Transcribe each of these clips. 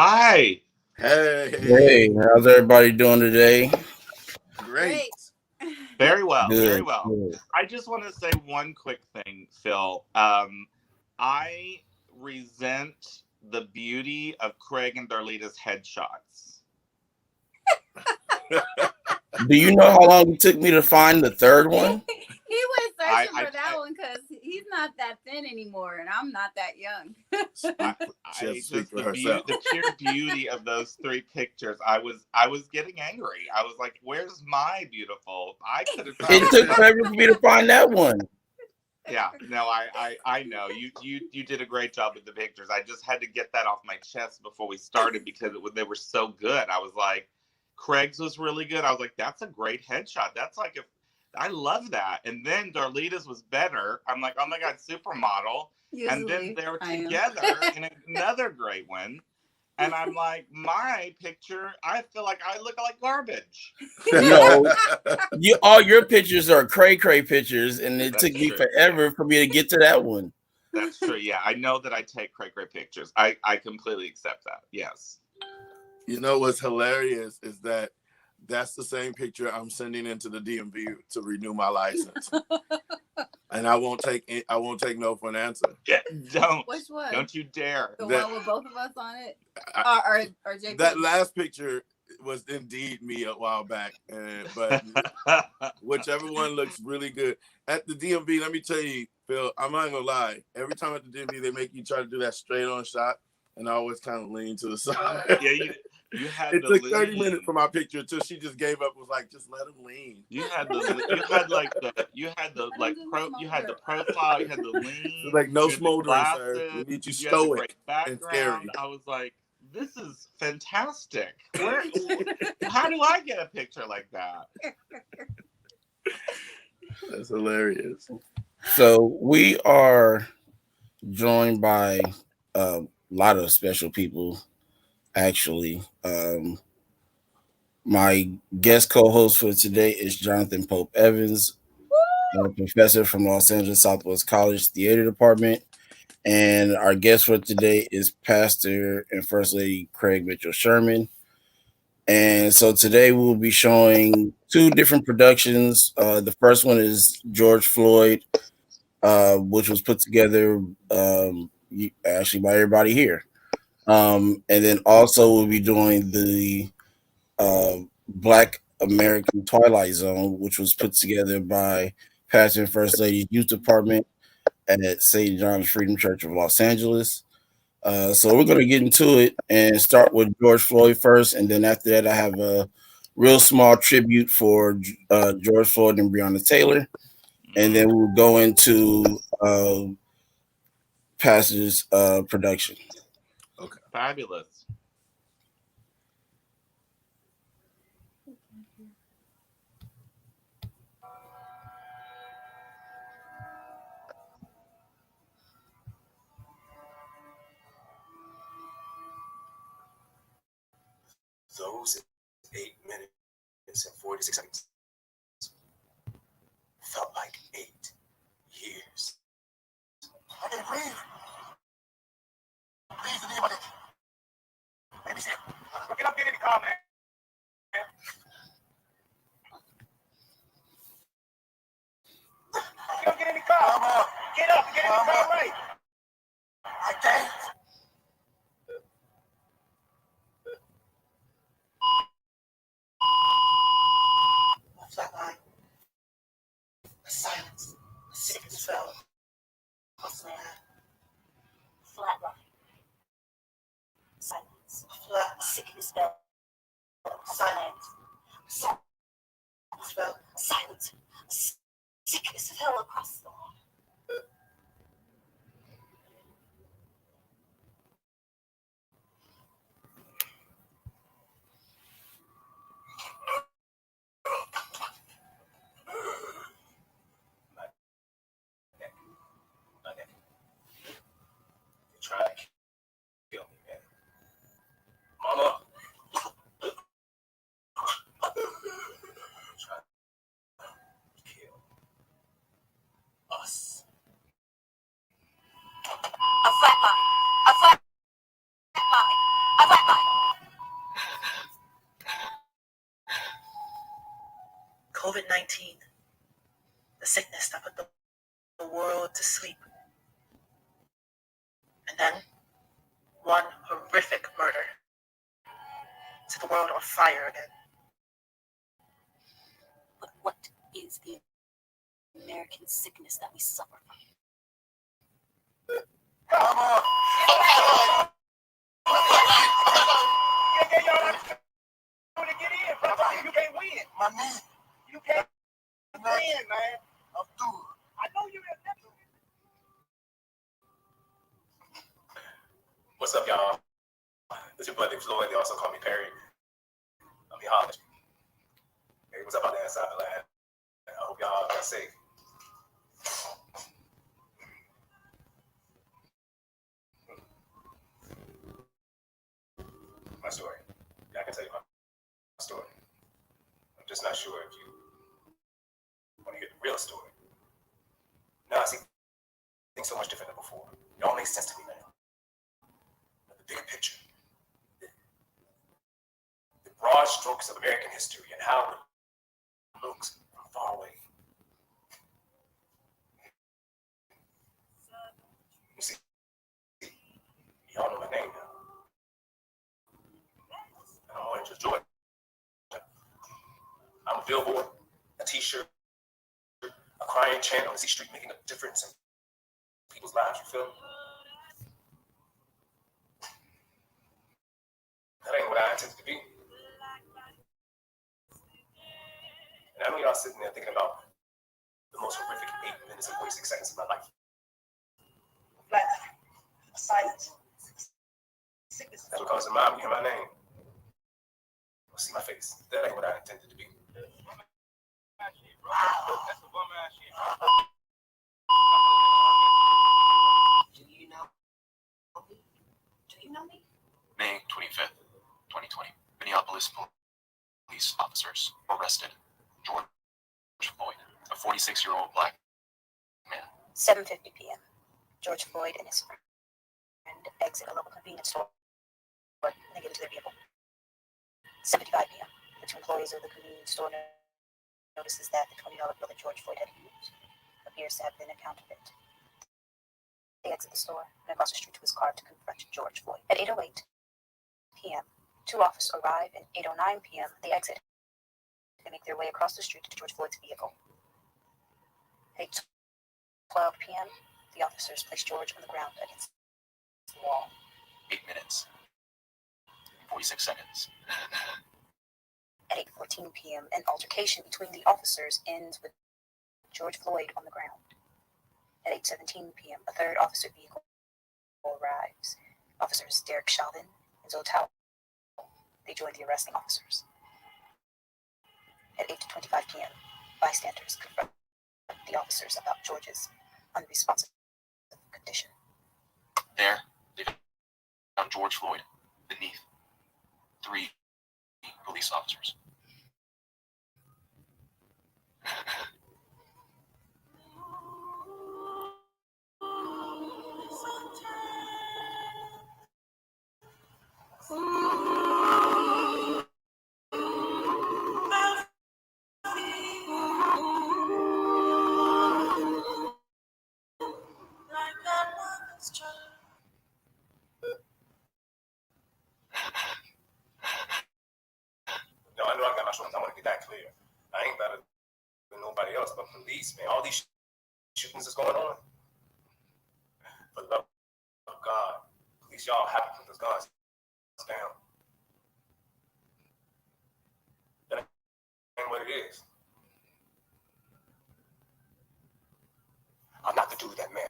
Hi. Hey, how's everybody doing today? Great. Very well. Very Good. well. Good. I just want to say one quick thing, Phil. I resent the beauty of Craig and Darleta's headshots. Do you know how long it took me to find the third one? He was searching for that one because he's not that thin anymore, and I'm not that young. The sheer beauty of those three pictures. I was getting angry. I was like, "Where's my beautiful?" I could have. It took forever for me to find that one. Yeah, no, I know you did a great job with the pictures. I just had to get that off my chest before we started because they were so good. I was like, Craig's was really good. I was like, that's a great headshot. That's like I love that. And then Darleta's was better. I'm like, oh my God, supermodel. Usually, and then they were together in another great one. And I'm like, my picture, I feel like I look like garbage. No, all your pictures are cray pictures, and it That's took me true. forever for me to get to that one. That's true. Yeah, I know that I take cray pictures. I completely accept that. Yes. You know what's hilarious is that's the same picture I'm sending into the DMV to renew my license, and I won't take no for an answer. Yeah, don't. Which one? Don't you dare. The one with both of us on it, or JP? That last picture was indeed me a while back, but whichever one looks really good at the DMV. Let me tell you, Phil, I'm not gonna lie. Every time at the DMV, they make you try to do that straight on shot, and I always kind of lean to the side. Yeah, you had. It took 30 minutes for my picture until she just gave up. Was like, just let him lean. You had the profile. You had the lean. It's like no smoldering, sir. We need you stoic and scary. I was like, this is fantastic. How do I get a picture like that? That's hilarious. So we are joined by a lot of special people. Actually, my guest co-host for today is Jonathan Pope Evans, a professor from Los Angeles Southwest College Theater Department. And our guest for today is Pastor and First Lady Craig Mitchell-Sherman. And so today we'll be showing two different productions. The first one is George Floyd, which was put together actually by everybody here. And then also we'll be doing the Black American Twilight Zone, which was put together by Pastor and First Lady Youth Department at St. John's Freedom Church of Los Angeles. So we're going to get into it and start with George Floyd first. And then after that, I have a real small tribute for George Floyd and Breonna Taylor. And then we'll go into Pastor's production. Okay. Fabulous. Those 8 minutes and 46 seconds felt like 8 years. I didn't breathe. Please, anybody. Let me see. Get up, get in the car, man. Get in the car. Mama. Get up, get in the car, right. I can't. Flatline. A silence. A sickness fell. Flatline. Silence. A sickness fell. Silence. Sickness fell. Silence. Sickness fell across the hall. Trying to kill me, man. Mama. Trying to kill us. COVID-19, the sickness that put the world to sleep. And then one horrific murder set the world on fire again. But what is the American sickness that we suffer from? Come on. To get in, brother. You can't win. My man. You can't win, man. I'm through. I know you're in that. What's up, y'all? This is your buddy Floyd. They also call me Perry. I'm your holler. Hey, what's up out there inside the land? I hope y'all are safe. My story. Yeah, I can tell you my story. I'm just not sure if you want to hear the real story. Now I see things so much different than before. It all makes sense to me now. But the bigger picture, the broad strokes of American history and how it looks from far away. You see, y'all know my name now. I'm Orange Georgia. I'm a billboard, a t-shirt, a crying chant on the street making a difference in people's lives, you feel me? That ain't what I intended to be. And I know y'all sitting there thinking about the most horrific 8 minutes and 46 seconds of my life. Black, silence, sickness. That's what comes to mind when you hear my name. You'll see my face. That ain't what I intended to be. That's a bum ass shit. Do you know me? Do you know me? May 25th, 2020. Minneapolis police officers arrested George Floyd, a 46-year-old black man. 7:50 p.m. George Floyd and his friend exit a local convenience store and they get into their vehicle. 7:55 p.m. The two employees of the convenience store notices that the $20 bill that George Floyd had used appears to have been a counterfeit. They exit the store and across the street to his car to confront George Floyd. At 8:08 p.m., two officers arrive, and 8:09 p.m., they exit and make their way across the street to George Floyd's vehicle. At 8:12 p.m., the officers place George on the ground against the wall. 8 minutes, 46 seconds. At 8:14 p.m., an altercation between the officers ends with George Floyd on the ground. At 8:17 p.m., a third officer vehicle arrives. Officers Derek Chauvin and Zotal. They join the arresting officers. At 8:25 p.m., bystanders confront the officers about George's unresponsive condition. There, they found George Floyd beneath 3 police officers. No, I know I got my shoulders. I want to get that clear. I ain't better than nobody else, but police, man, all these shootings is going on. For the love of God, police, y'all have to put those guns down. That ain't what it is. I'm not the dude that man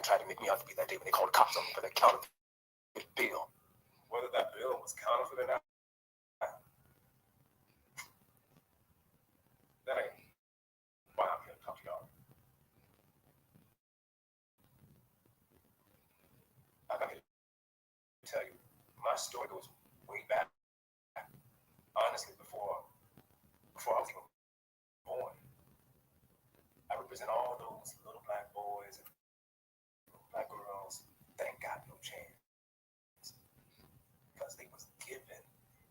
tried to make me out to be that day when they called the cops on me for that counterfeit bill. Whether that bill was counterfeit or not, that ain't why I'm here to talk to y'all. I got to tell you, my story goes way back. Honestly, before I was even born. I represent all those little black boys and black girls that ain't got no chance. Because they was given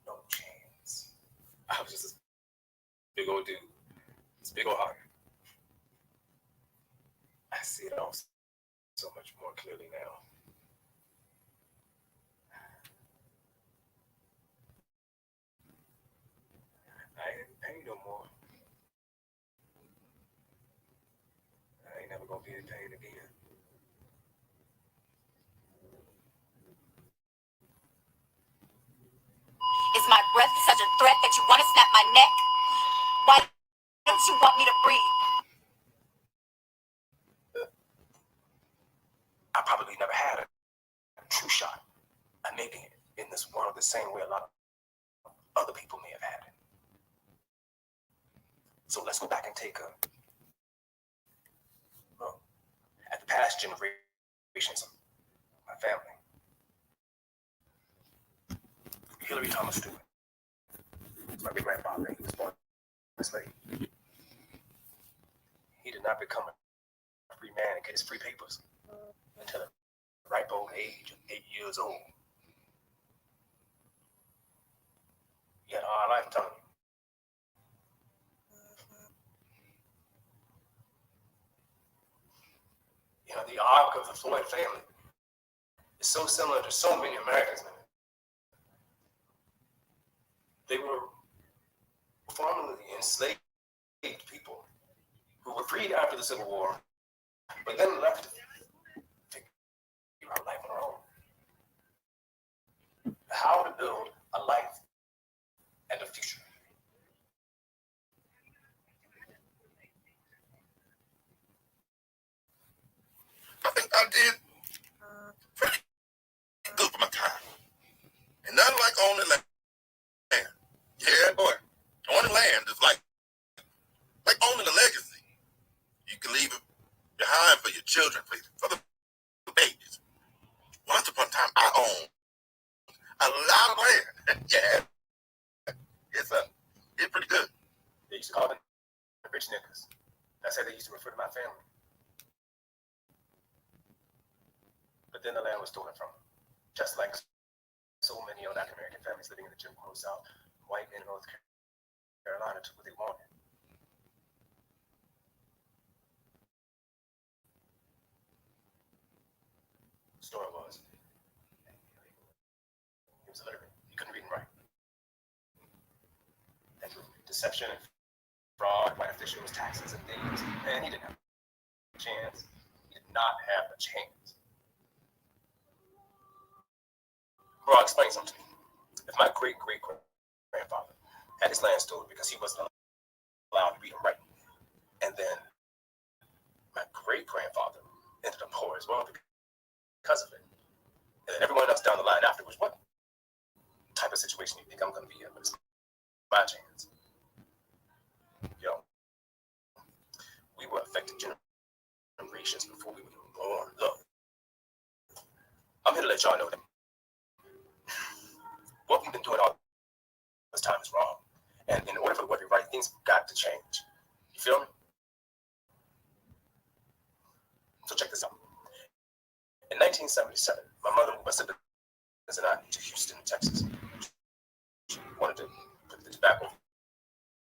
no chance. I was just this big old dude gonna be in pain again. Is my breath such a threat that you want to snap my neck? Why don't you want me to breathe? I probably never had a true shot at making it in this world the same way a lot of other people may have had it. So let's go back and take a look at the past generations of my family. Hillary Thomas Stewart, my great grandfather, he was born a slave. He did not become a free man and get his free papers until the ripe old age of 8 years old. He had a hard life, I'm telling you. You know, the arc of the Floyd family is so similar to so many Americans. They were formerly enslaved people who were freed after the Civil War, but then left to figure out life on their own. How to build a life and a future. I think I did pretty good for my time. And nothing like owning land. Yeah, boy. Owning land is like owning a legacy. You can leave it behind for your children, for the babies. Once upon a time, I owned a lot of land. Yeah. It's pretty good. They used to call them the rich niggas. That's how they used to refer to my family. But then the land was stolen from them, just like so many old African American families living in the Jim Crow South. White men in North Carolina took what they wanted. The story was, he was illiterate. He couldn't read and write. And through deception and fraud, white officials, taxes, and things, and he didn't have a chance. He did not have a chance. Bro, I'll explain something to you. If my great-great-grandfather had his land stolen because he wasn't allowed to read and write, and then my great-grandfather ended up poor as well because of it, and then everyone else down the line afterwards, what type of situation do you think I'm going to be in? But it's my chance. Yo, we were affected generations before we were even born. Look, I'm here to let y'all know that what we've been doing all this time is wrong. And in order for the world to be right, things got to change. You feel me? So check this out. In 1977, my mother moved my siblings and I to Houston, Texas. She wanted to put the tobacco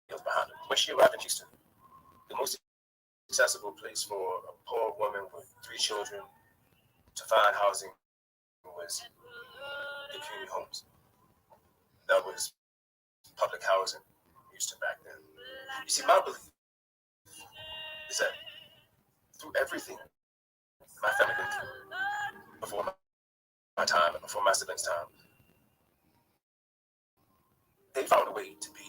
fields behind her. When she arrived in Houston, the most accessible place for a poor woman with 3 children to find housing was the community homes. That was public housing used to back then. You see, my belief is that through everything my family went through before my time and before my siblings' time, they found a way to be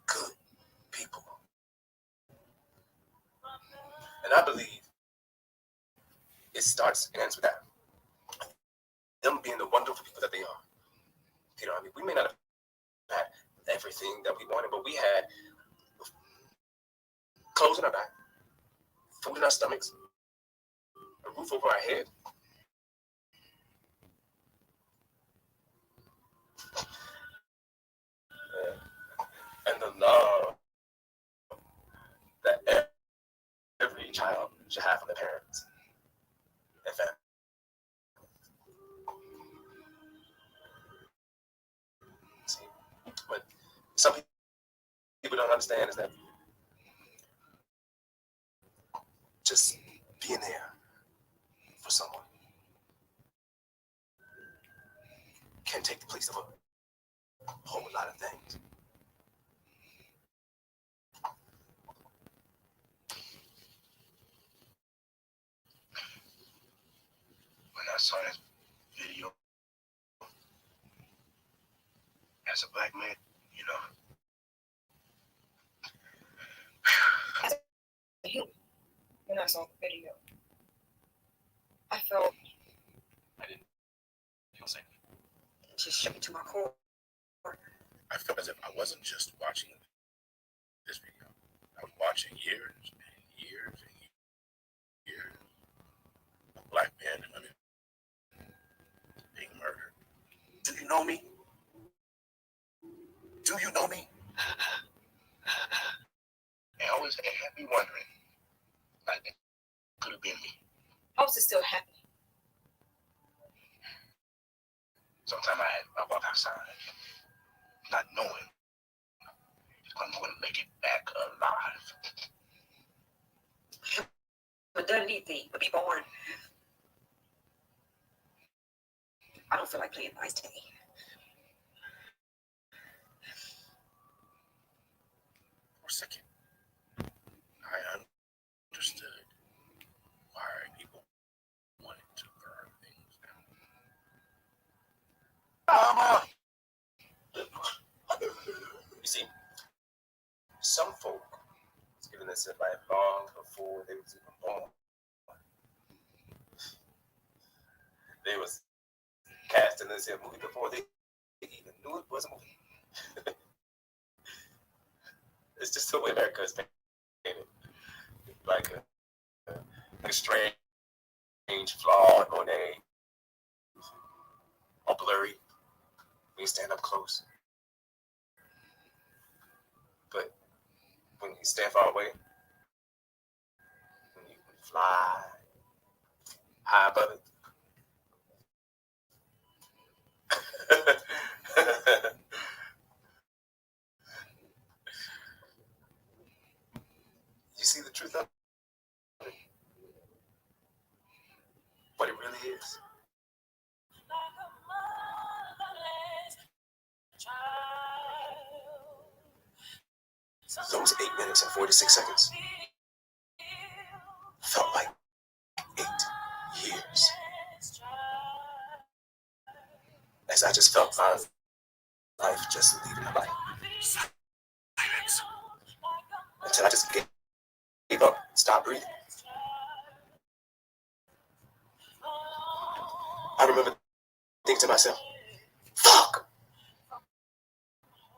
good people. And I believe it starts and ends with that. Them being the wonderful people that they are. You know, I mean, we may not have had everything that we wanted, but we had clothes on our back, food in our stomachs, a roof over our head. And the love that every child should have from their parents and family. See, what some people don't understand is that just being there for someone can take the place of a whole lot of things. as a black man, you know. As a human, when I saw the video, I felt I didn't feel safe. it just shook me to my core. I felt as if I wasn't just watching this video. I was watching years and years and years of black men and women being murdered. Do you know me? Do you know me? And I always had me wondering, like, that could have been me. How is it still happening? Sometimes I walk outside, not knowing if I'm going to make it back alive. But done anything but be born. I don't feel like playing nice today. For a second, I understood why people wanted to burn things down. Mama! You see, some folk was given this advice long before they was even born. They was cast in this here movie before they even knew it was a movie. It's just the way America is painted, like a strange, flawed Monet, all blurry when you stand up close. But when you stand far away, when you fly high above it, you see the truth of it, what it really is. Those 8 minutes and 46 seconds felt like 8 years. As I just felt my life just leaving my life. Silence. Until I just gave up, stopped breathing. I remember thinking to myself, fuck!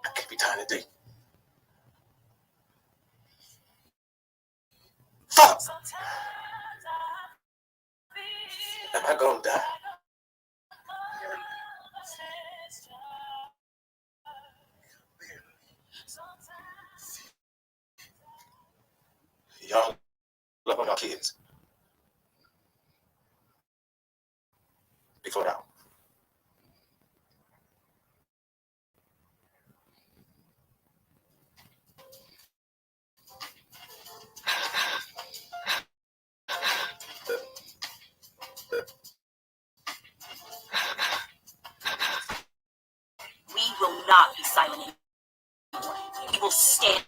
I can't be dying today. Fuck! Am I gonna die? Y'all love on our kids. Before now. We will not be silent anymore. We will stand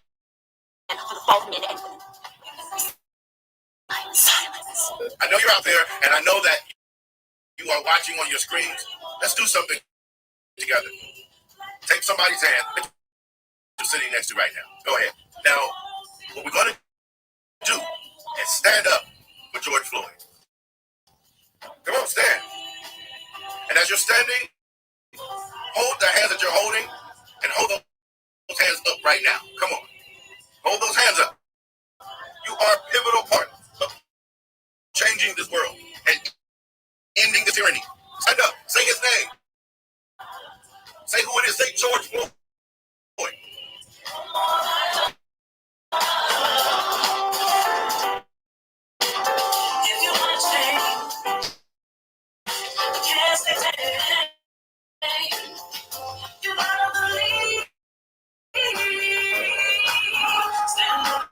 for the fallen men and women. Silence. I know you're out there, and I know that you are watching on your screens. Let's do something together. Take somebody's hand that you're sitting next to right now. Go ahead. Now, what we're going to do is stand up for George Floyd. Come on, stand. And as you're standing, hold the hands that you're holding and hold those hands up right now. Come on. Hold those hands up. You are a pivotal part of changing this world and ending the tyranny. Stand up. Say his name. Say who it is. Say George Floyd. If you want to change, yes, they say, you gotta believe. Stand up.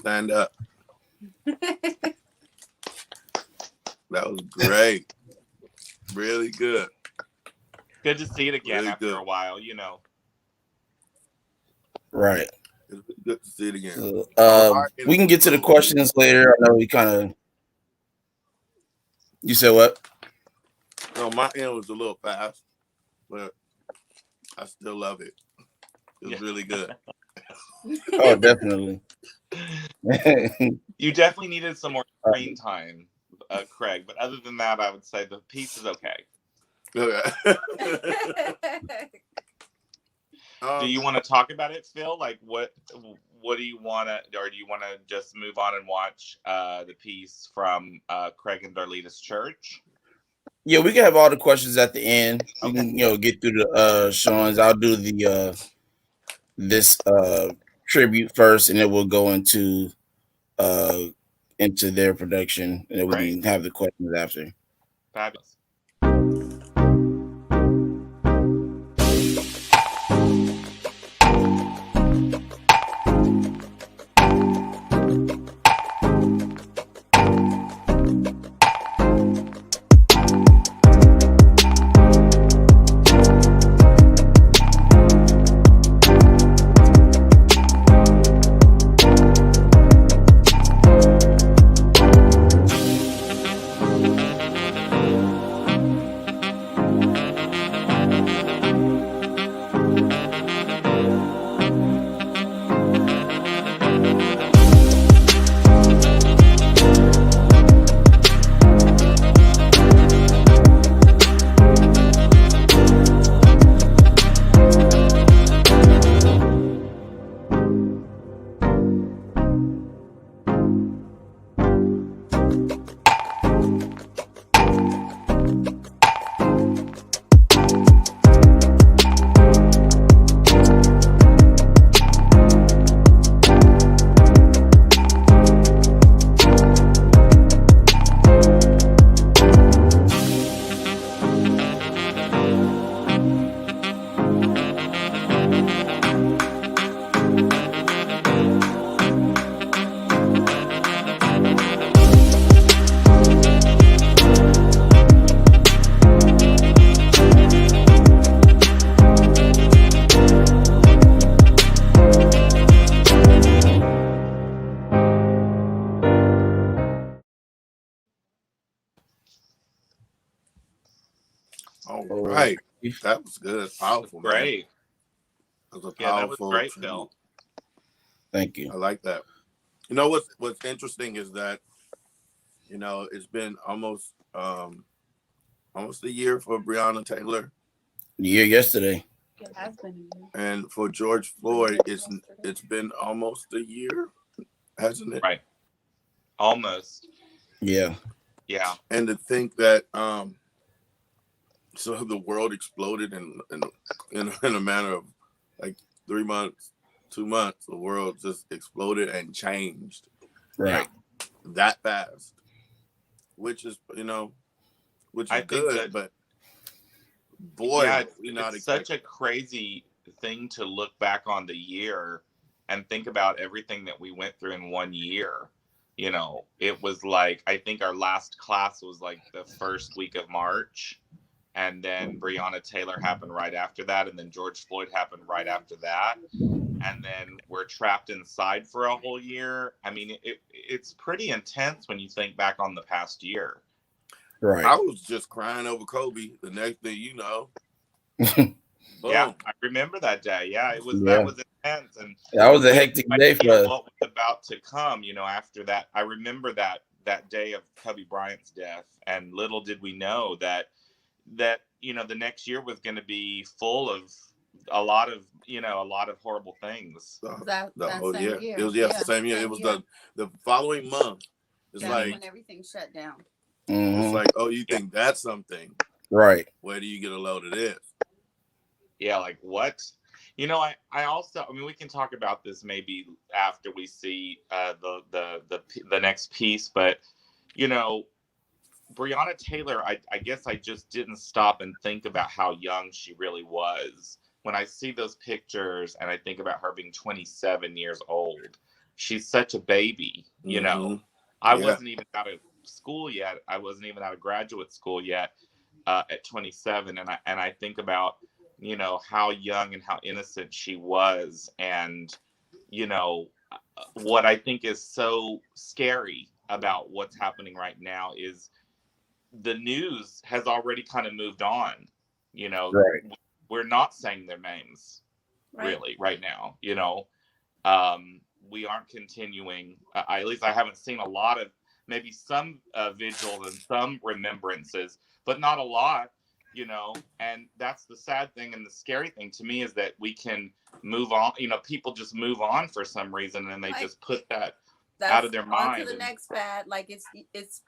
stand up. That was great. Really good. Good to see it again Really after good. a while, you know. Right. It's good to see it again. We can get to the questions later. I know we kind of. You said what? No, my end was a little fast, but I still love it. It was really good. Oh, definitely. You definitely needed some more screen time, Craig. But other than that, I would say the piece is okay. Okay. Do you want to talk about it, Phil? Like, what do you want to, or do you want to just move on and watch the piece from Craig and Darleta's church? Yeah, we can have all the questions at the end. We Okay. can, get through the Sean's. I'll do the this tribute first, and then we'll go into their production, and then we can have the questions after. Fabulous. All right. That was good. Powerful, Great. man. That was a Yeah, that was powerful great, tribute. Phil. Thank you. I like that. You know what's interesting is that, it's been almost a year for Breonna Taylor. The year yesterday. It has been a year. And for George Floyd, it's been almost a year, hasn't it? Right. Almost. Yeah. Yeah. And to think that so the world exploded in a matter of like 3 months, 2 months, the world just exploded and changed. Right. That fast. Which is, which is good, but boy, yeah, it's such a crazy thing to look back on the year and think about everything that we went through in 1 year. It was like, I think our last class was like the first week of March, and then Breonna Taylor happened right after that, and then George Floyd happened right after that, and then we're trapped inside for a whole year. I mean, it's pretty intense when you think back on the past year. Right. I was just crying over Kobe. The next thing you know, yeah, I remember that day. Yeah, that was intense, and that was a hectic day for us. What was about to come, after that. I remember that day of Kobe Bryant's death, and little did we know that the next year was going to be full of a lot of horrible things. The whole year. It was the same year. It was the following month. It's like when everything shut down. It's like, oh, you think that's something, right? Where do you get a load of this? Yeah, like what? I also, we can talk about this maybe after we see the next piece, but Breonna Taylor, I guess I just didn't stop and think about how young she really was. When I see those pictures and I think about her being 27 years old, she's such a baby, you know. I wasn't even out of school yet. I wasn't even out of graduate school yet at 27. And I think about, you know, how young and how innocent she was. And, you know, what I think is so scary about what's happening right now is the news has already kind of moved on. You know, Right. we're not saying their names really right now, you know. We aren't continuing. At least I haven't seen a lot of, maybe some vigils and some remembrances, but not a lot, you know. And that's the sad thing and the scary thing to me is that we can move on. You know, people just move on for some reason, and they just put that out of their mind. On to the next fad. Like it's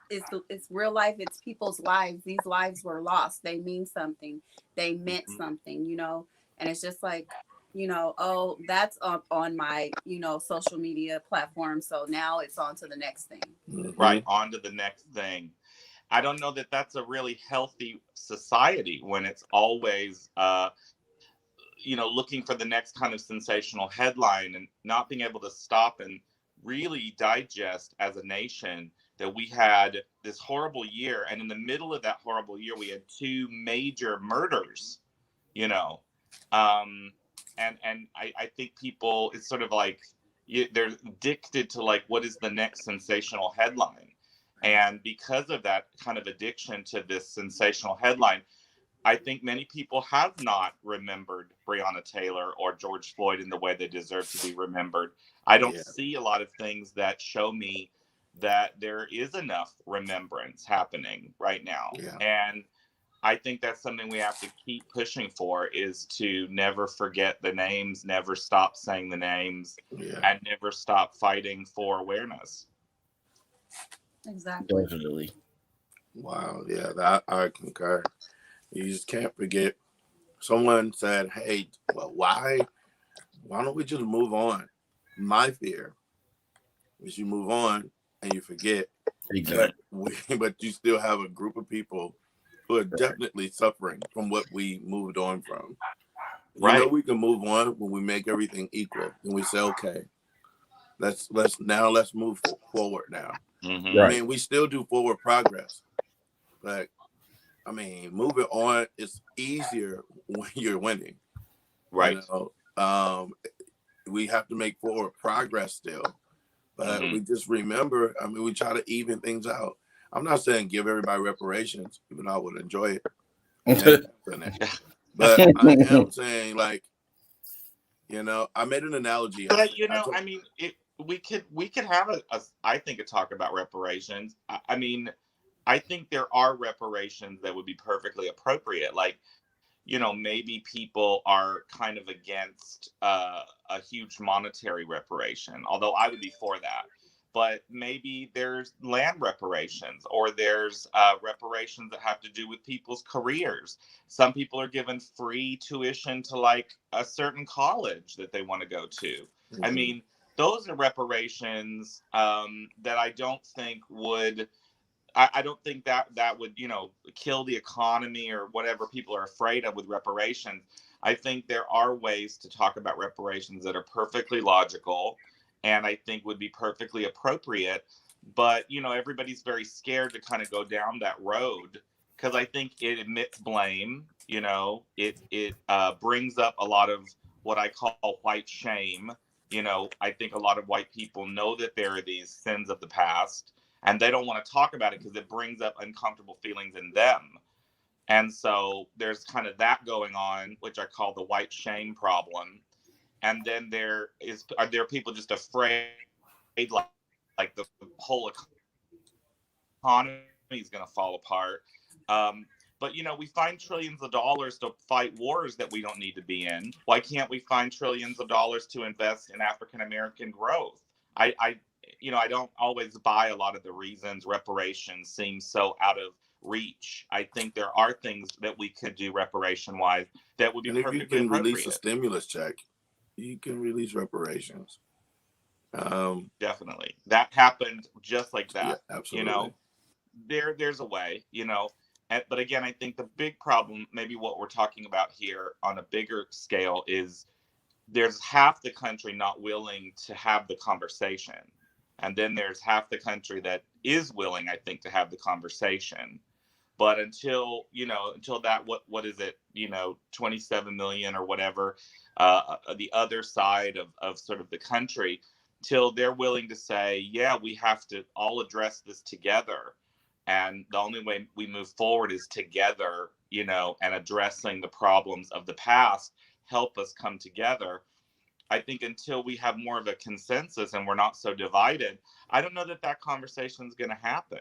real life. It's people's lives. These lives were lost. They mean something. They meant something. You know, and it's just like, you know, oh, that's up on my, you know, social media platform. So now it's on to the next thing. Right, on to the next thing. I don't know that that's a really healthy society when it's always, you know, looking for the next kind of sensational headline and not being able to stop and really digest as a nation that we had this horrible year. And in the middle of that horrible year, we had 2 major murders, you know. And I think people, it's sort of like they're addicted to like, what is the next sensational headline? And because of that kind of addiction to this sensational headline, I think many people have not remembered Breonna Taylor or George Floyd in the way they deserve to be remembered. I don't see a lot of things that show me that there is enough remembrance happening right now. And I think that's something we have to keep pushing for, is to never forget the names, never stop saying the names, and never stop fighting for awareness. Exactly. Definitely. Wow. Yeah, that I concur. You just can't forget. Someone said, hey, well, why don't we just move on? My fear is you move on and you forget. Exactly. But you still have a group of people who are definitely suffering from what we moved on from. You know, we can move on when we make everything equal and we say, okay, let's move forward now. I mean, we still do forward progress, but I mean, moving on is easier when you're winning. Right. You know, we have to make forward progress still, but we just remember. I mean, we try to even things out. I'm not saying give everybody reparations, even though I would enjoy it. But I am saying, like, you know, I made an analogy. But you know, I mean, we could have I think a talk about reparations. I mean, I think there are reparations that would be perfectly appropriate. Like, you know, maybe people are kind of against a huge monetary reparation, although I would be for that. But maybe there's land reparations, or there's reparations that have to do with people's careers. Some people are given free tuition to like a certain college that they want to go to. I mean, those are reparations that I don't think would. I don't think that would, you know, kill the economy or whatever people are afraid of with reparations. I think there are ways to talk about reparations that are perfectly logical and I think would be perfectly appropriate. But, you know, everybody's very scared to kind of go down that road because I think it admits blame. You know, it brings up a lot of what I call white shame. You know, I think a lot of white people know that there are these sins of the past, and they don't want to talk about it because it brings up uncomfortable feelings in them. And so there's kind of that going on, which I call the white shame problem. And then are there people just afraid, like the whole economy is going to fall apart. But, you know, we find trillions of dollars to fight wars that we don't need to be in. Why can't we find trillions of dollars to invest in African-American growth? You know, I don't always buy a lot of the reasons reparations seem so out of reach. I think there are things that we could do reparation-wise that would be perfectly appropriate. You can release a stimulus check. You can release reparations. Definitely. That happened just like that. Yeah, absolutely. You know, there's a way, you know. But again, I think the big problem, maybe what we're talking about here on a bigger scale, is there's half the country not willing to have the conversation. And then there's half the country that is willing, I think, to have the conversation. But until that, what is it, 27 million or whatever, the other side of sort of the country, till they're willing to say, yeah, we have to all address this together. And the only way we move forward is together, and addressing the problems of the past help us come together. I think until we have more of a consensus and we're not so divided, I don't know that conversation is going to happen.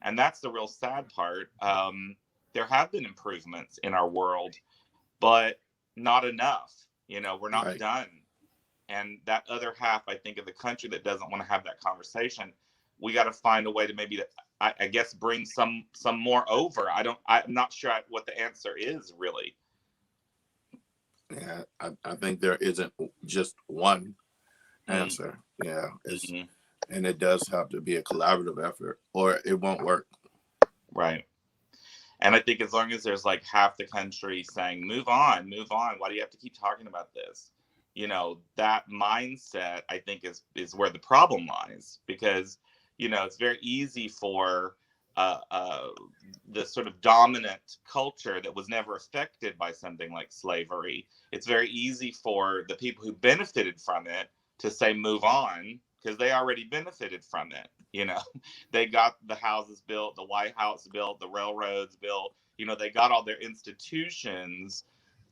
And that's the real sad part. There have been improvements in our world, but not enough. We're not done. And that other half, I think, of the country that doesn't want to have that conversation, we got to find a way to maybe, I guess, bring some more over. I'm not sure what the answer is, really. Yeah, I think there isn't just one answer. Yeah, and it does have to be a collaborative effort, or it won't work. Right. And I think as long as there's like half the country saying, move on, why do you have to keep talking about this? That mindset, I think, is where the problem lies, because, it's very easy for the sort of dominant culture that was never affected by something like slavery. It's very easy for the people who benefited from it to say, move on, because they already benefited from it. They got the houses built, the White House built, the railroads built, they got all their institutions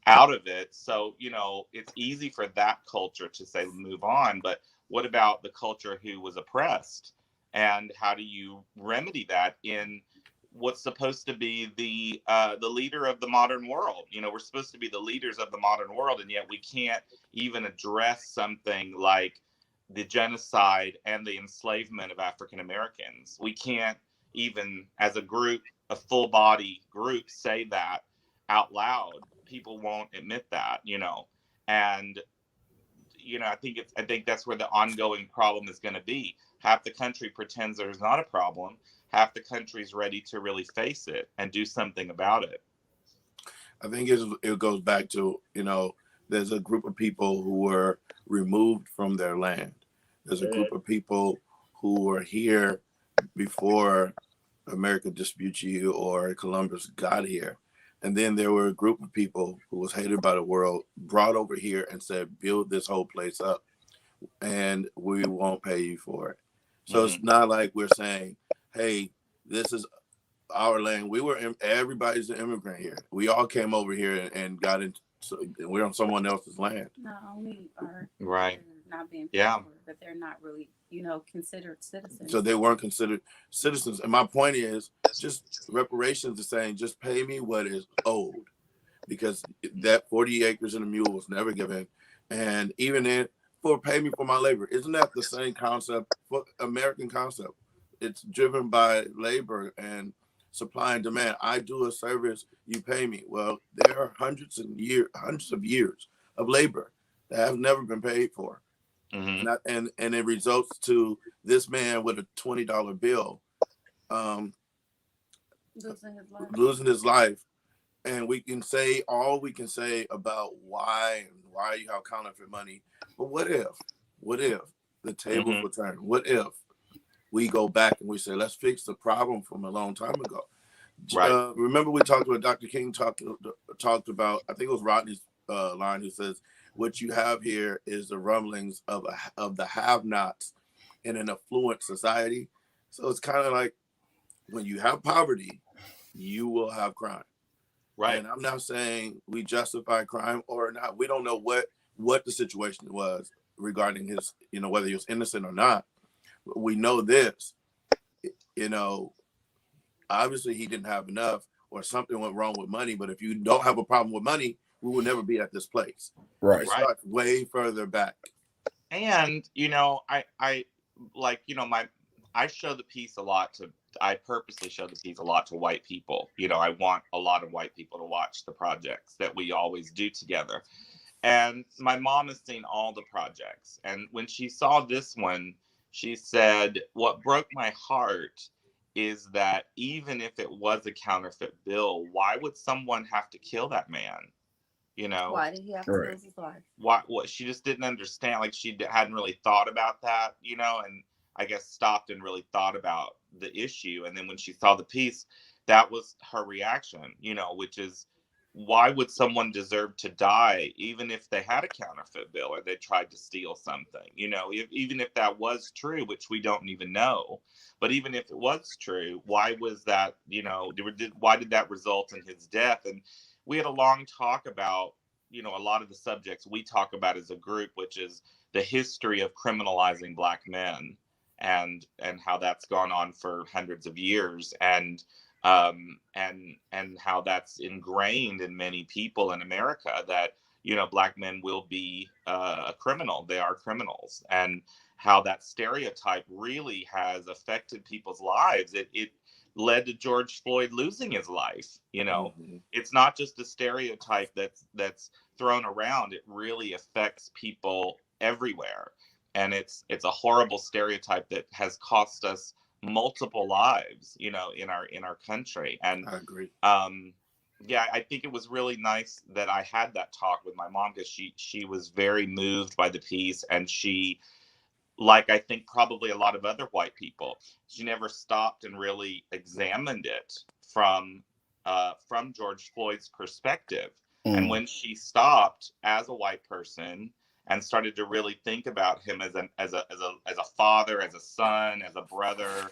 out of it. So, it's easy for that culture to say, move on. But what about the culture who was oppressed? And how do you remedy that in what's supposed to be the leader of the modern world? We're supposed to be the leaders of the modern world, and yet we can't even address something like the genocide and the enslavement of African Americans. We can't even, as a group, a full body group, say that out loud. People won't admit that, and I think that's where the ongoing problem is going to be. Half the country pretends there's not a problem. Half the country is ready to really face it and do something about it. I think it goes back to, there's a group of people who were removed from their land. There's a group of people who were here before America Vespucci or Columbus got here. And then there were a group of people who was hated by the world, brought over here and said, build this whole place up and we won't pay you for it. So it's not like we're saying, hey, this is our land. Everybody's an immigrant here. We all came over here and got into, we're on someone else's land. Not only are right not being paid for, but they're not really, considered citizens. So they weren't considered citizens. And my point is, just reparations is saying, just pay me what is owed, because that 40 acres and a mule was never given. And even then, pay me for my labor. Isn't that the same concept, American concept? It's driven by labor and supply and demand. I do a service, you pay me. Well, there are hundreds of years of labor that have never been paid for. And it results to this man with a $20 bill losing his life. And we can say all we can say about why you have counterfeit money. But what if the tables were turned? What if we go back and we say, let's fix the problem from a long time ago? Right. Remember we talked about, Dr. King talked about, I think it was Rodney's line, who says, what you have here is the rumblings of the have-nots in an affluent society. So it's kind of like, when you have poverty, you will have crime. Right. And I'm not saying we justify crime or not. We don't know what the situation was regarding his, whether he was innocent or not. But we know this, obviously he didn't have enough, or something went wrong with money. But if you don't have a problem with money, we will never be at this place. Right. It starts way further back. And, I show the piece a lot I purposely show the piece a lot to white people. I want a lot of white people to watch the projects that we always do together. And my mom has seen all the projects. And when she saw this one, she said, what broke my heart is that even if it was a counterfeit bill, why would someone have to kill that man? You know, Why did he have to Right. lose his life? what she just didn't understand. Like she hadn't really thought about that, you know, and I guess stopped and really thought about the issue. And then when she saw the piece, that was her reaction, you know, which is, why would someone deserve to die even if they had a counterfeit bill or they tried to steal something? You know, even if that was true, which we don't even know, but even if it was true, why was that, you know, why did that result in his death? And we had a long talk about, you know, a lot of the subjects we talk about as a group, which is the history of criminalizing Black men and how that's gone on for hundreds of years, and how that's ingrained in many people in America that, you know, Black men will be a criminal. They are criminals, and how that stereotype really has affected people's lives. It led to George Floyd losing his life. You know, it's not just a stereotype that's thrown around. It really affects people everywhere, and it's a horrible stereotype that has cost us multiple lives, you know, in our country. And I agree. Yeah, I think it was really nice that I had that talk with my mom, because she was very moved by the piece, and she, like I think probably a lot of other white people, she never stopped and really examined it from George Floyd's perspective. And when she stopped as a white person and started to really think about him as a father, as a son, as a brother,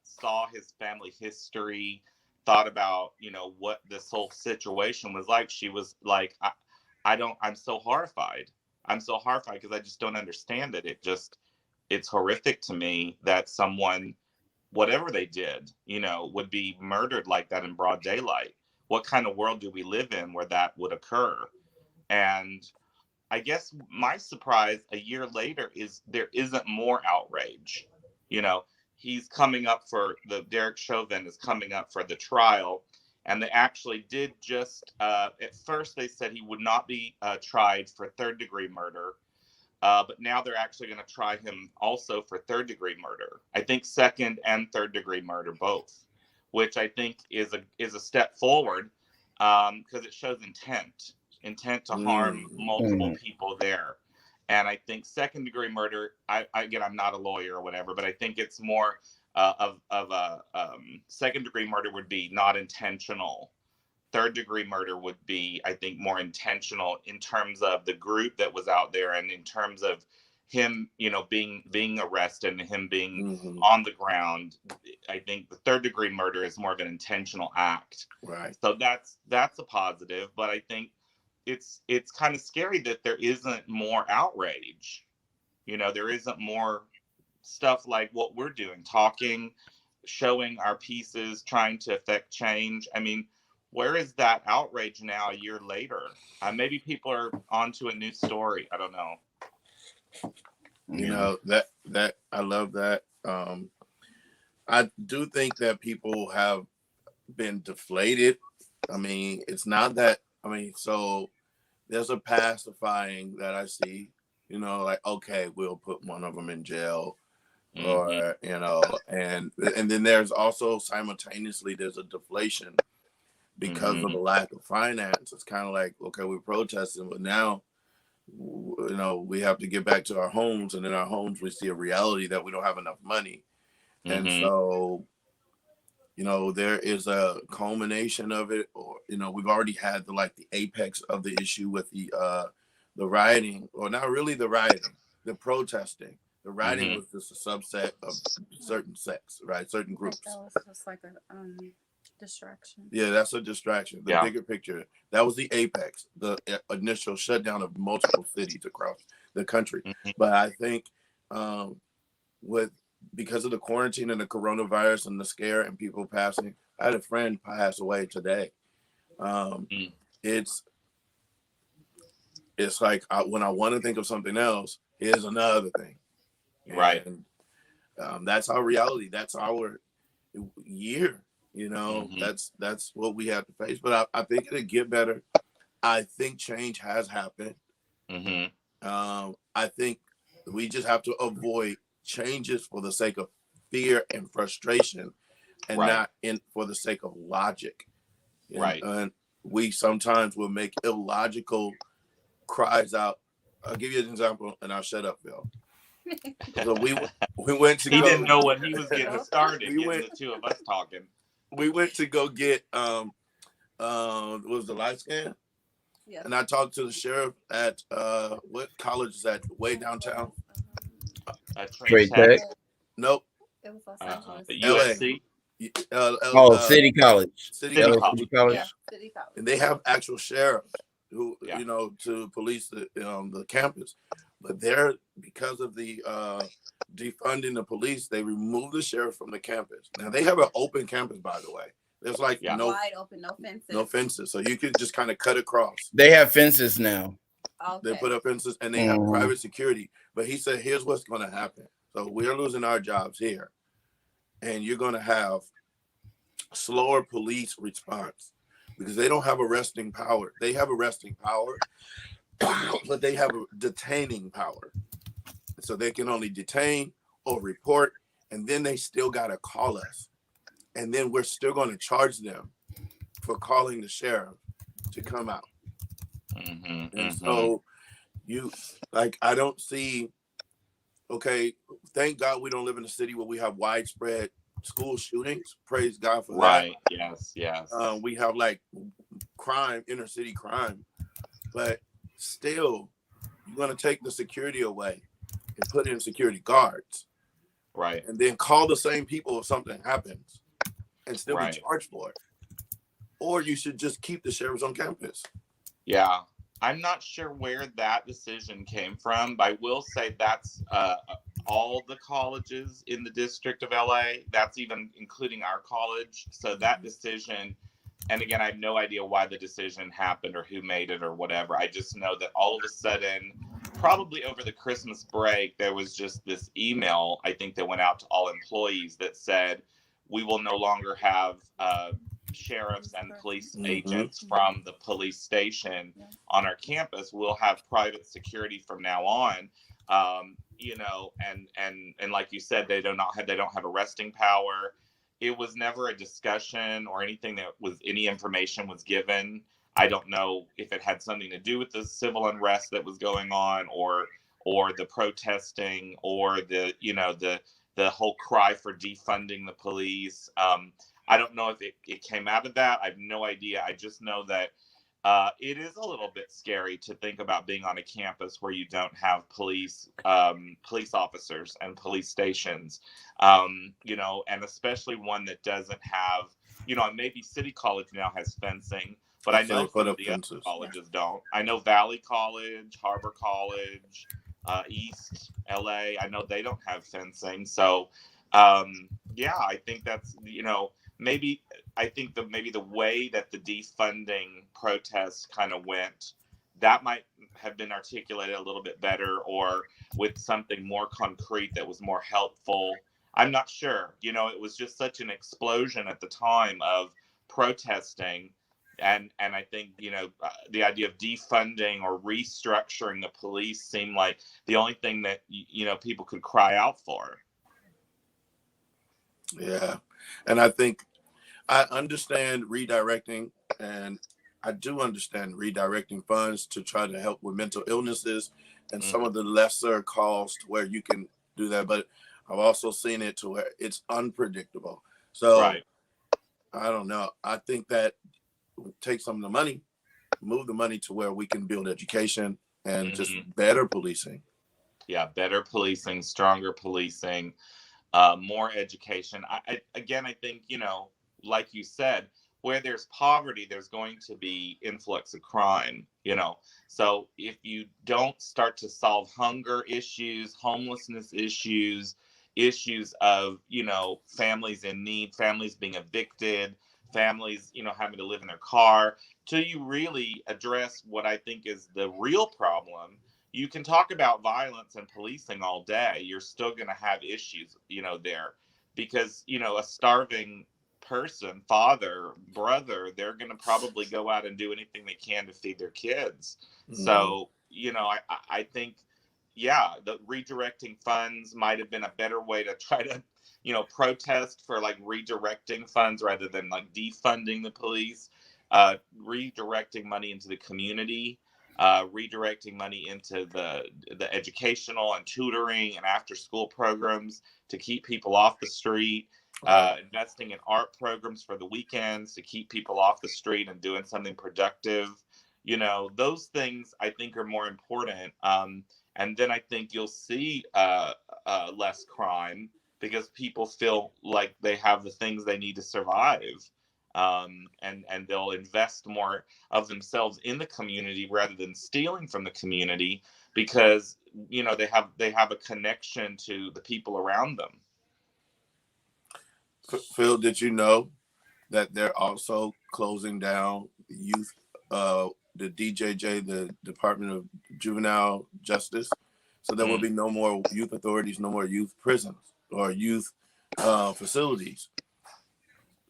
saw his family history, thought about, you know, what this whole situation was like, she was like, I'm so horrified. I'm so horrified because I just don't understand it. It's horrific to me that someone, whatever they did, you know, would be murdered like that in broad daylight. What kind of world do we live in where that would occur? And I guess my surprise a year later is there isn't more outrage. You know, Derek Chauvin is coming up for the trial. And they actually did just, at first they said he would not be tried for third degree murder. But now they're actually going to try him also for third degree murder. I think second and third degree murder both, which I think is a step forward, because it shows intent to harm multiple people there. And I think second degree murder, again, I'm not a lawyer or whatever, but I think it's more of a second degree murder would be not intentional. Third degree murder would be, I think, more intentional in terms of the group that was out there, and in terms of him, you know, being arrested and him being on the ground. I think the third degree murder is more of an intentional act. Right. So that's a positive, but I think it's kind of scary that there isn't more outrage. You know, there isn't more stuff like what we're doing, talking, showing our pieces, trying to affect change. I mean, where is that outrage now a year later? Maybe people are onto a new story. I don't know. You know, that I love that. I do think that people have been deflated. I mean, it's not that, I mean, so there's a pacifying that I see, you know, like, okay, we'll put one of them in jail, or, you know, and then there's also simultaneously there's a deflation because of the lack of finance. It's kind of like, okay, we're protesting, but now, you know, we have to get back to our homes, and in our homes we see a reality that we don't have enough money. And so, you know, there is a culmination of it, or, you know, we've already had the apex of the issue with the rioting, or not really the rioting, the protesting. The rioting was just a subset of certain sects, right? Certain groups. That was just like a distraction. Yeah, that's a distraction. The bigger picture, that was the apex, the initial shutdown of multiple cities across the country. But I think because of the quarantine and the coronavirus and the scare and people passing, I had a friend pass away today. It's like when I want to think of something else, here's another thing. Right. And that's our reality. That's our year. You know, that's what we have to face. But I think it'll get better. I think change has happened. I think we just have to avoid changes for the sake of fear and frustration, and not for the sake of logic. we sometimes will make illogical cries out. I'll give you an example, and I'll shut up, Bill. So we went to He go. didn't know when he was getting started, We getting went- the two of us talking. We went to go get was the light scan, Yes. and I talked to the sheriff at what college is that? Way downtown. Twiight Tech, Tech. Nope. It was Los Angeles. USC. City College. City LA College. City College. Yeah, City College. And they have actual sheriffs who, Yeah. to police the campus. But they're, because of the defunding the police, they removed the sheriff from the campus. Now they have an open campus, by the way. There's like wide open, no fences. no fences, so you can just kind of cut across. They have fences now. Okay. They put up fences and they have private security. But he said, here's what's going to happen. So we're losing our jobs here, and you're going to have slower police response because they don't have arresting power. They have arresting power, but they have a detaining power. So they can only detain or report, and then they still got to call us. And then we're still going to charge them for calling the sheriff to come out. And so I don't see, okay, thank God we don't live in a city where we have widespread school shootings. Praise God for that. Right. Yes. We have like crime, inner city crime, but still, you're going to take the security away and put in security guards. Right. And then call the same people if something happens and still be charged for it. Or you should just keep the sheriffs on campus. Yeah. I'm not sure where that decision came from, but I will say that's all the colleges in the District of LA. That's even including our college. So that decision, and again, I have no idea why the decision happened or who made it or whatever. I just know that all of a sudden, probably over the Christmas break, there was just this email, I think, that went out to all employees that said, we will no longer have sheriffs and police agents from the police station on our campus. We'll have private security from now on. And like you said, they don't have arresting power. It was never a discussion or anything that was any information was given. I don't know if it had something to do with the civil unrest that was going on, or the protesting, or the whole cry for defunding the police. I don't know if it came out of that. I have no idea. I just know that it is a little bit scary to think about being on a campus where you don't have police officers and police stations, and especially one that doesn't have, maybe City College now has fencing, but I know some of the other colleges don't. I know Valley College, Harbor College, East LA, I know they don't have fencing. So, I think that's, maybe the way that the defunding protests kind of went, that might have been articulated a little bit better, or with something more concrete that was more helpful. I'm not sure. It was just such an explosion at the time of protesting. And I think, the idea of defunding or restructuring the police seemed like the only thing that, people could cry out for. Yeah. And I think I understand redirecting, and I do understand redirecting funds to try to help with mental illnesses and some of the lesser cost where you can do that. But I've also seen it to where it's unpredictable. So I don't know. I think that take some of the money, move the money to where we can build education and just better policing. Yeah, better policing, stronger policing, more education. I think, like you said, where there's poverty, there's going to be influx of crime, So if you don't start to solve hunger issues, homelessness issues of, families in need, families being evicted, families, having to live in their car, till you really address what I think is the real problem, you can talk about violence and policing all day. You're still going to have issues, there, because, a starving person, father, brother, they're going to probably go out and do anything they can to feed their kids. So, I think, the redirecting funds might have been a better way to try to, protest for like redirecting funds rather than like defunding the police. redirecting money into the community, redirecting money into the educational and tutoring and after school programs to keep people off the street, investing in art programs for the weekends to keep people off the street and doing something productive. Those things I think are more important. And then I think you'll see less crime because people feel like they have the things they need to survive. And they'll invest more of themselves in the community rather than stealing from the community because they have a connection to the people around them. Phil, did you know that they're also closing down the youth, the DJJ, the Department of Juvenile Justice? So there will be no more youth authorities, no more youth prisons or youth facilities.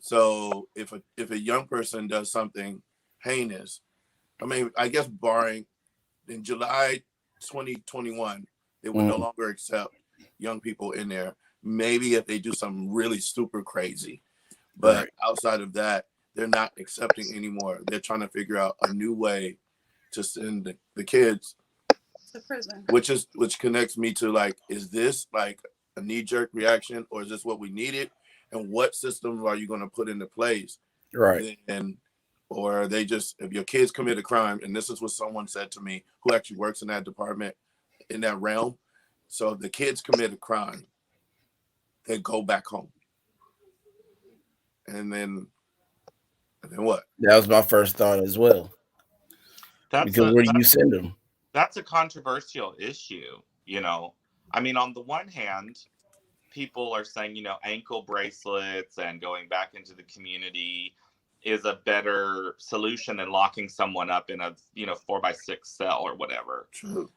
So if a young person does something heinous, I mean, I guess barring in July 2021, they would no longer accept young people in there. Maybe if they do something really super crazy, but outside of that, they're not accepting anymore. They're trying to figure out a new way to send the kids to prison, which connects me to like, is this like a knee-jerk reaction or is this what we needed? And what systems are you going to put into place? Right. Or are they just, if your kids commit a crime, and this is what someone said to me who actually works in that department, in that realm. So if the kids commit a crime, they go back home. And then what? That was my first thought as well. Because where do you send them? That's a controversial issue. I mean, on the one hand, people are saying, ankle bracelets and going back into the community is a better solution than locking someone up in a 4x6 cell or whatever. True.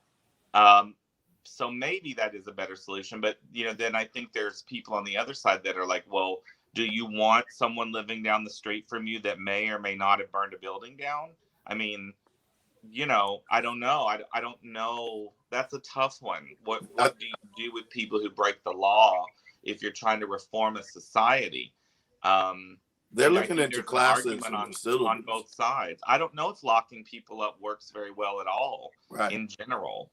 So maybe that is a better solution, but then I think there's people on the other side that are like, well, do you want someone living down the street from you that may or may not have burned a building down? I mean, I don't know. I don't know. That's a tough one. What do you do with people who break the law if you're trying to reform a society? They're looking into classes on both sides. I don't know if locking people up works very well at all in general.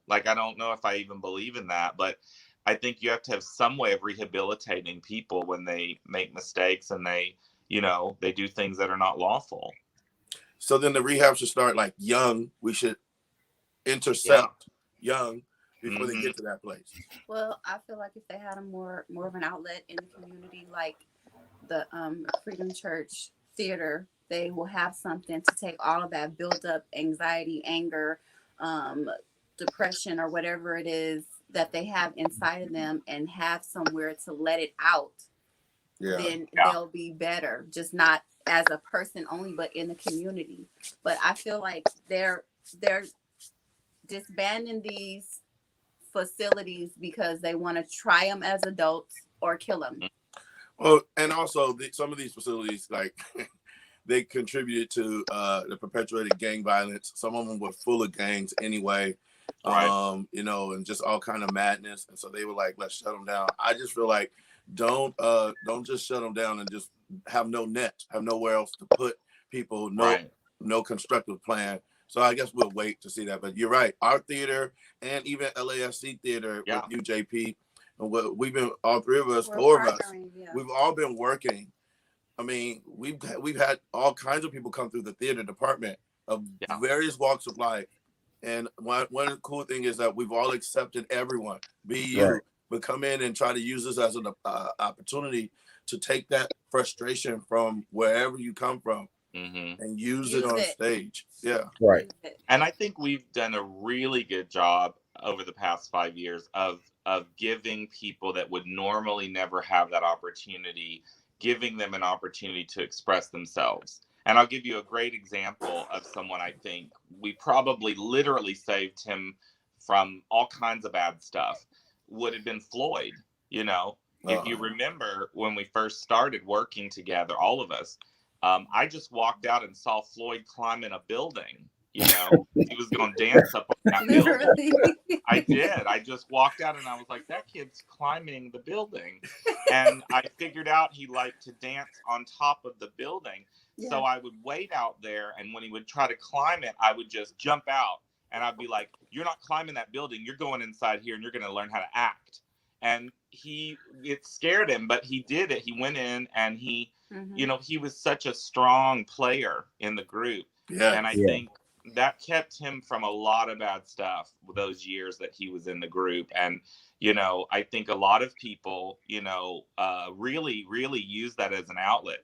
Like, I don't know if I even believe in that, but I think you have to have some way of rehabilitating people when they make mistakes and they do things that are not lawful. So then the rehab should start like young. We should intercept young before they get to that place. Well, I feel like if they had more of an outlet in the community, like the Freedom Church Theater, they will have something to take all of that built up anxiety, anger, depression, or whatever it is that they have inside of them and have somewhere to let it out. Then they'll be better. Just not as a person only, but in the community. But I feel like they're disbanding these facilities because they want to try them as adults or kill them. Well, and also some of these facilities, like they contributed to the perpetuated gang violence. Some of them were full of gangs anyway, and just all kind of madness. And so they were like, let's shut them down. I just feel like don't just shut them down and just have no net, have nowhere else to put people, no constructive plan. So I guess we'll wait to see that. But you're right. Our theater and even LAFC theater with UJP, and we've been, all three of us, four of us, we've all been working. I mean, we've had all kinds of people come through the theater department of various walks of life. And one cool thing is that we've all accepted everyone, be you, but come in and try to use this as an opportunity to take that frustration from wherever you come from and use it on stage. Yeah. Right. And I think we've done a really good job over the past 5 years of giving people that would normally never have that opportunity, giving them an opportunity to express themselves. And I'll give you a great example of someone I think we probably literally saved him from all kinds of bad stuff. Would have been Floyd, If you remember when we first started working together, all of us, I just walked out and saw Floyd climbing a building. He was going to dance up on that building. I did. I just walked out and I was like, that kid's climbing the building. And I figured out he liked to dance on top of the building. Yeah. So I would wait out there, and when he would try to climb it, I would just jump out, and I'd be like, "You're not climbing that building. You're going inside here, and you're going to learn how to act." And it scared him, but he did it. He went in, and he, you know, he was such a strong player in the group. Yeah. And I think that kept him from a lot of bad stuff those years that he was in the group. And, you know, I think a lot of people, you know, really, really use that as an outlet.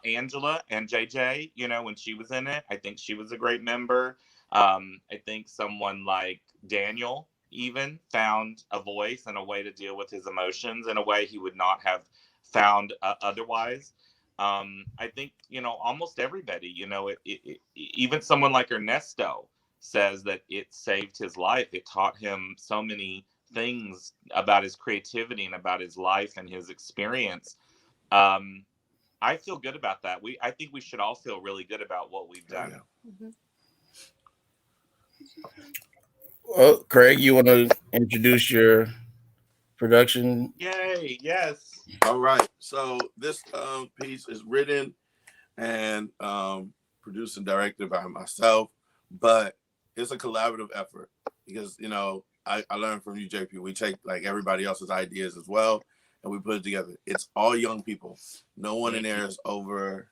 Angela and JJ, you know, when she was in it, I think she was a great member. I think someone like Daniel even found a voice and a way to deal with his emotions in a way he would not have found otherwise. I think, you know, almost everybody, you know, even someone like Ernesto says that it saved his life. It taught him so many things about his creativity and about his life and his experience. I feel good about that. I think we should all feel really good about what we've done. Well, Craig, you want to introduce your production? Yay, yes. All right. So this piece is written and produced and directed by myself, but it's a collaborative effort because, you know, I learned from you, JP. We take like everybody else's ideas as well, and we put it together. It's all young people. No one in there is over.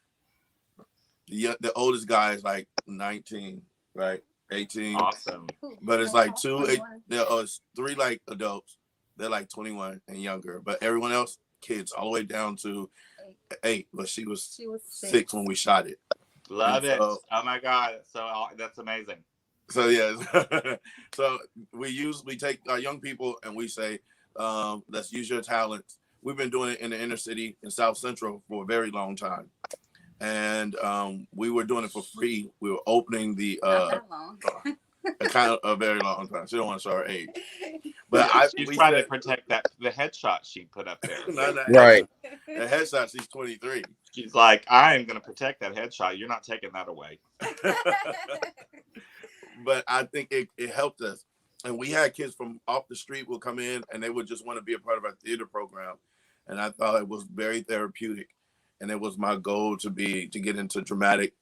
The oldest guy is like 19, right? 18. Awesome. But it's like it's 3 like adults. They're like 21 and younger, but everyone else, kids, all the way down to 8. But she was 6 when we shot it. Love it. Oh my God. So that's amazing. So yes. So we take our young people and we say, let's use your talents. We've been doing it in the inner city in South Central for a very long time. And we were doing it for free. We were opening the kind of a very long time. She don't want to show her age. But she's trying to protect the headshot she put up there. Right. The headshot, she's 23. She's like, I am going to protect that headshot. You're not taking that away. But I think it helped us. And we had kids from off the street will come in and they would just want to be a part of our theater program. And I thought it was very therapeutic. And it was my goal to get into dramatic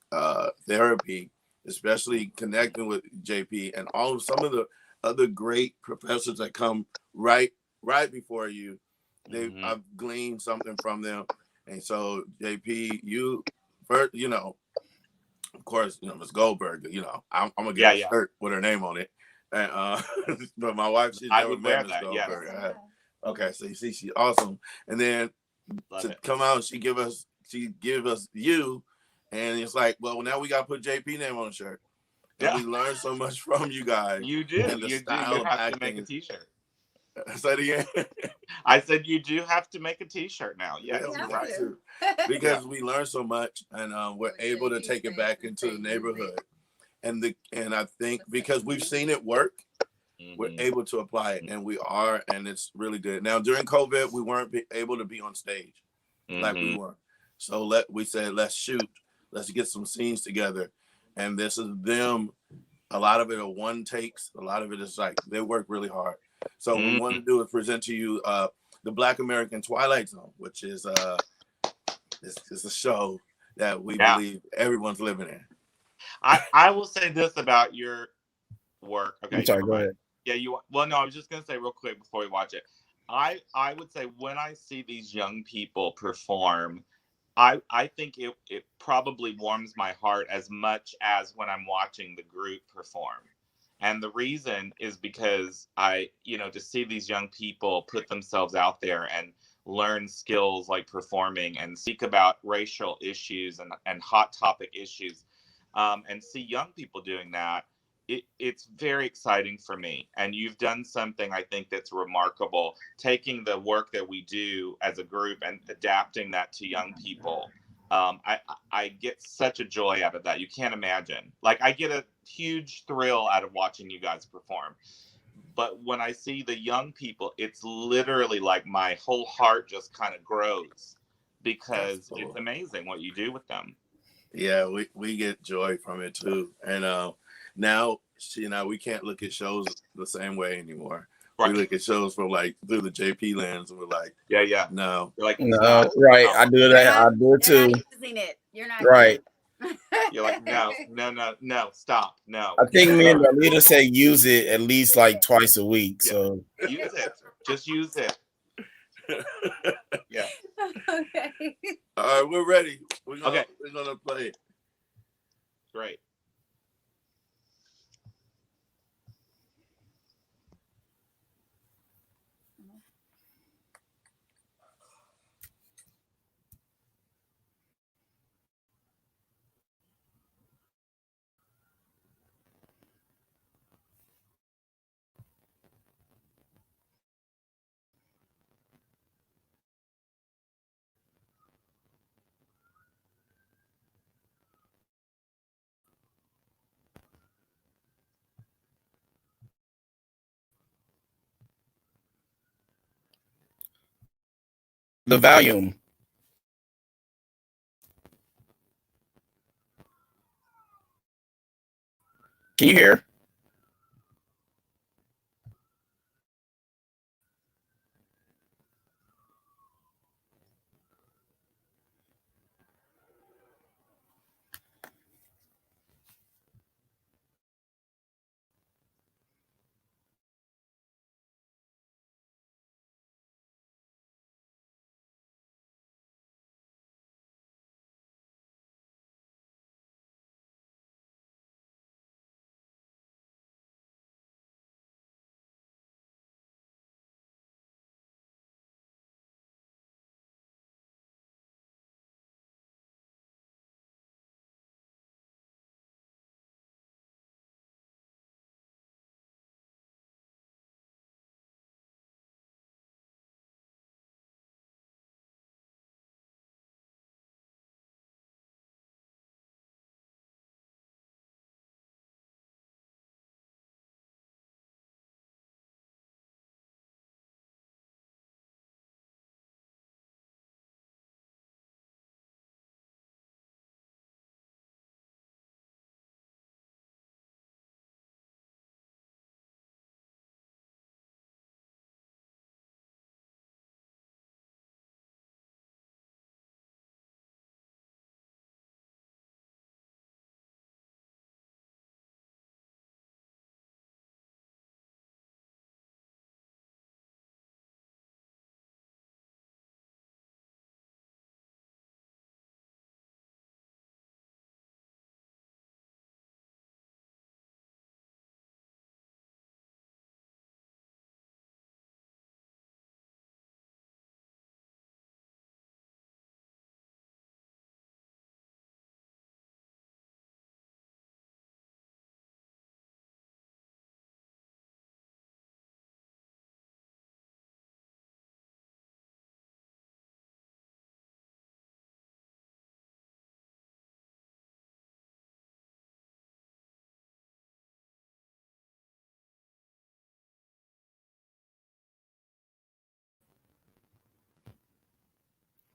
therapy, especially connecting with JP and some of the other great professors that come right before you. I've gleaned something from them. And so JP, you know, of course, you know, Ms. Goldberg, you know, I'm gonna get a shirt with her name on it. And but my wife, she's never met Ms. Goldberg. Yes. Okay, so you see, she's awesome. And then come out, she give us you, and it's like, well, now we gotta put JP name on the shirt. And we learned so much from you guys. You do. And You have to make a t-shirt. Say it again. I said you do have to make a t-shirt now. Yes, right. Because we learned so much, and we're able to take it back into the neighborhood. And I think because we've seen it work, we're able to apply it, and we are, and it's really good. Now during COVID, we weren't able to be on stage like we were, so we said let's shoot, let's get some scenes together, and this is them. A lot of it are one takes. A lot of it is like they work really hard. So what we want to do is present to you the Black American Twilight Zone, which is it's a show that we believe everyone's living in. I will say this about your work. Okay, I'm sorry, go ahead. Yeah, well, no, I was just gonna say real quick before we watch it. I would say when I see these young people perform, I think it probably warms my heart as much as when I'm watching the group perform. And the reason is because to see these young people put themselves out there and learn skills like performing and speak about racial issues and hot topic issues, and see young people doing that, it's very exciting for me. And you've done something I think that's remarkable, taking the work that we do as a group and adapting that to young people. I get such a joy out of that. You can't imagine. Like, I get a huge thrill out of watching you guys perform. But when I see the young people, it's literally like my whole heart just kind of grows because it's amazing what you do with them. Yeah, we get joy from it too. And now, we can't look at shows the same way anymore. Right. We look at shows from like through the JP lens, and we're like, no, you're like, no, right. I do that. I do it too. You're not using it. You're not right. You're like, no, stop, no. I think me and Darleta say use it at least like twice a week. Yeah. So use it. Just use it. Yeah. Okay. All right, we're ready. We're gonna play it. Great. the volume. Can you hear?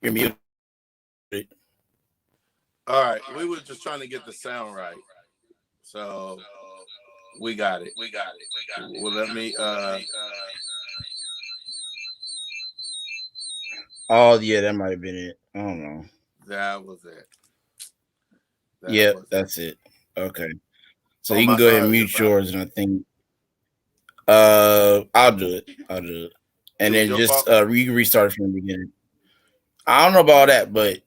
You're muted. All right, we were just trying to get the sound right, so we got it. Well, let me. Oh yeah, that might have been it. I don't know. That was it. Yep, that's it. Okay, so On you can my go ahead side and or your mute side? yours, and I think I'll do it. And It was then your just fault? you can restart from the beginning. I don't know about that, but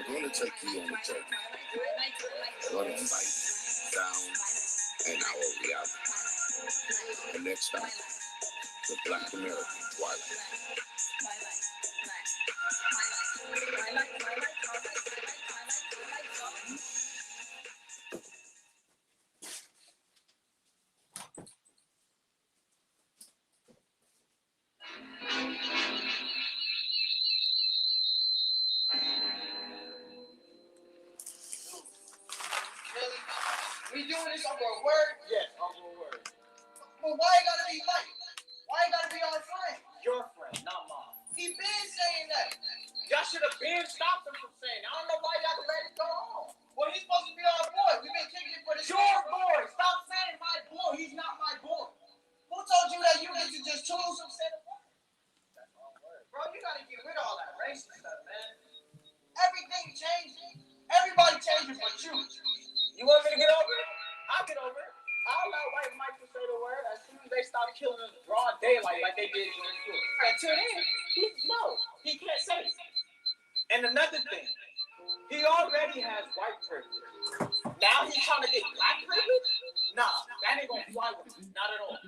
We're going to take you on a journey. We're going to fight down in our reality. And next stop, the Black American Twilight. We doing this over a word? Yes, over a word. But why you gotta be Mike? Why you gotta be our friend? Your friend, not mine. He been saying that. Y'all should have been stopped him from saying that. I don't know why y'all let it go on. Well, he's supposed to be our boy. We've been kicking it for this. Your boy. Stop saying my boy. He's not my boy. Who told you that you get to just choose him? Say the word. That's our word. Bro, you gotta get rid of all that racist stuff, man. Everything changing. Everybody changing but you. You want me to get over it? I'll get over it. I'll allow white Mike to say the word as soon as they stop killing in broad daylight like they did in the school. Until then, he can't say it. And another thing, he already has white privilege. Now he's trying to get black privilege? Nah, that ain't gonna fly with him. Not at all.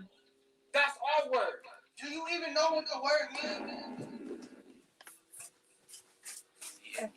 That's our word. Do you even know what the word means? Yeah.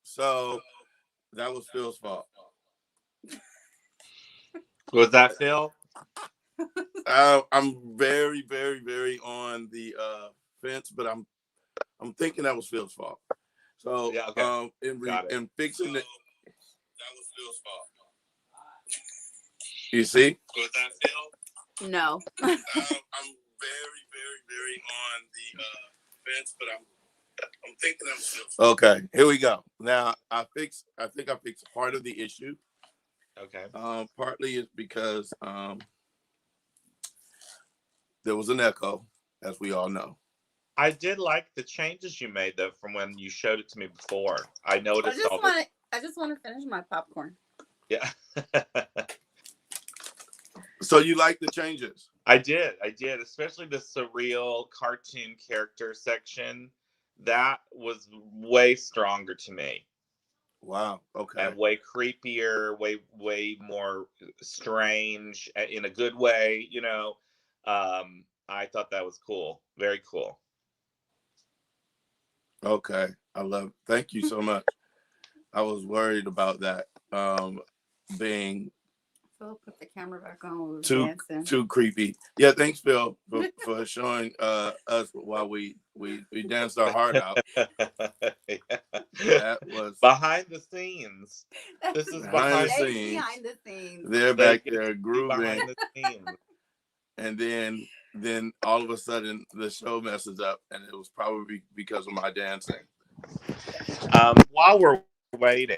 So that was Phil's fault. Was that Phil? I'm very, very, very on the fence, but I'm thinking that was Phil's fault. So yeah, okay. In fixing it, that was Phil's fault. You see? Was that Phil? No. I'm very, very, very on the fence, but I'm thinking I'm Phil. Okay, here we go. Now I think I fixed part of the issue. Okay. Partly is because there was an echo, as we all know. I did like the changes you made though from when you showed it to me before. I noticed I just want to finish my popcorn. Yeah. So you like the changes? I did, especially the surreal cartoon character section. That was way stronger to me. Wow. Okay. And way creepier, way more strange in a good way, you know. I thought that was cool. Very cool. Okay. I love it. Thank you so much. I was worried about that being Phil put the camera back on. Too creepy. Yeah, thanks, Phil, for showing us while we danced our heart out. Yeah. That was behind the scenes. This is behind the scenes. They're back there grooving. Behind the scenes. And then all of a sudden the show messes up, and it was probably because of my dancing. While we're waiting,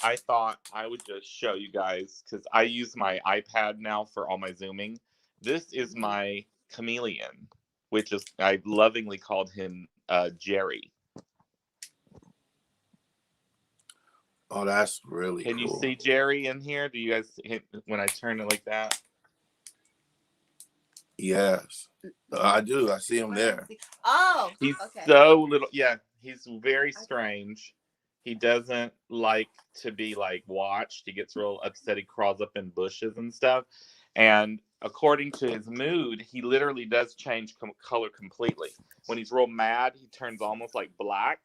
I thought I would just show you guys, because I use my iPad now for all my Zooming. This is my chameleon, which is, I lovingly called him Jerry. Oh, that's really Can cool. you see Jerry in here? Do you guys see when I turn it like that? Yes, I do. I see him there. Oh, he's okay. so little. Yeah, he's very strange. He doesn't like to be like watched. He gets real upset. He crawls up in bushes and stuff. And according to his mood, he literally does change color completely. When he's real mad, he turns almost like black.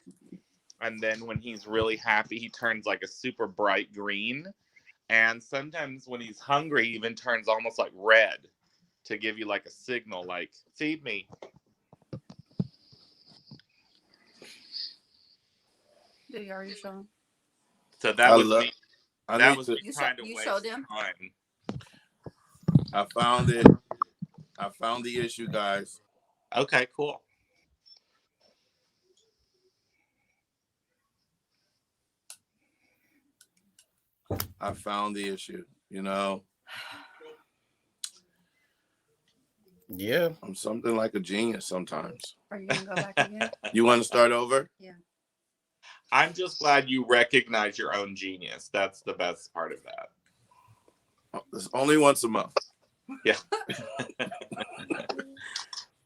And then when he's really happy, he turns like a super bright green. And sometimes when he's hungry, he even turns almost like red to give you like a signal, like, feed me. Did you already show him? So that was me. That was me trying to you waste showed him? time. I found it. I found the issue, guys. Okay, cool. I found the issue, you know. Yeah. I'm something like a genius sometimes. Are you going to go back again? You want to start over? Yeah. I'm just glad you recognize your own genius. That's the best part of that. It's only once a month. Yeah.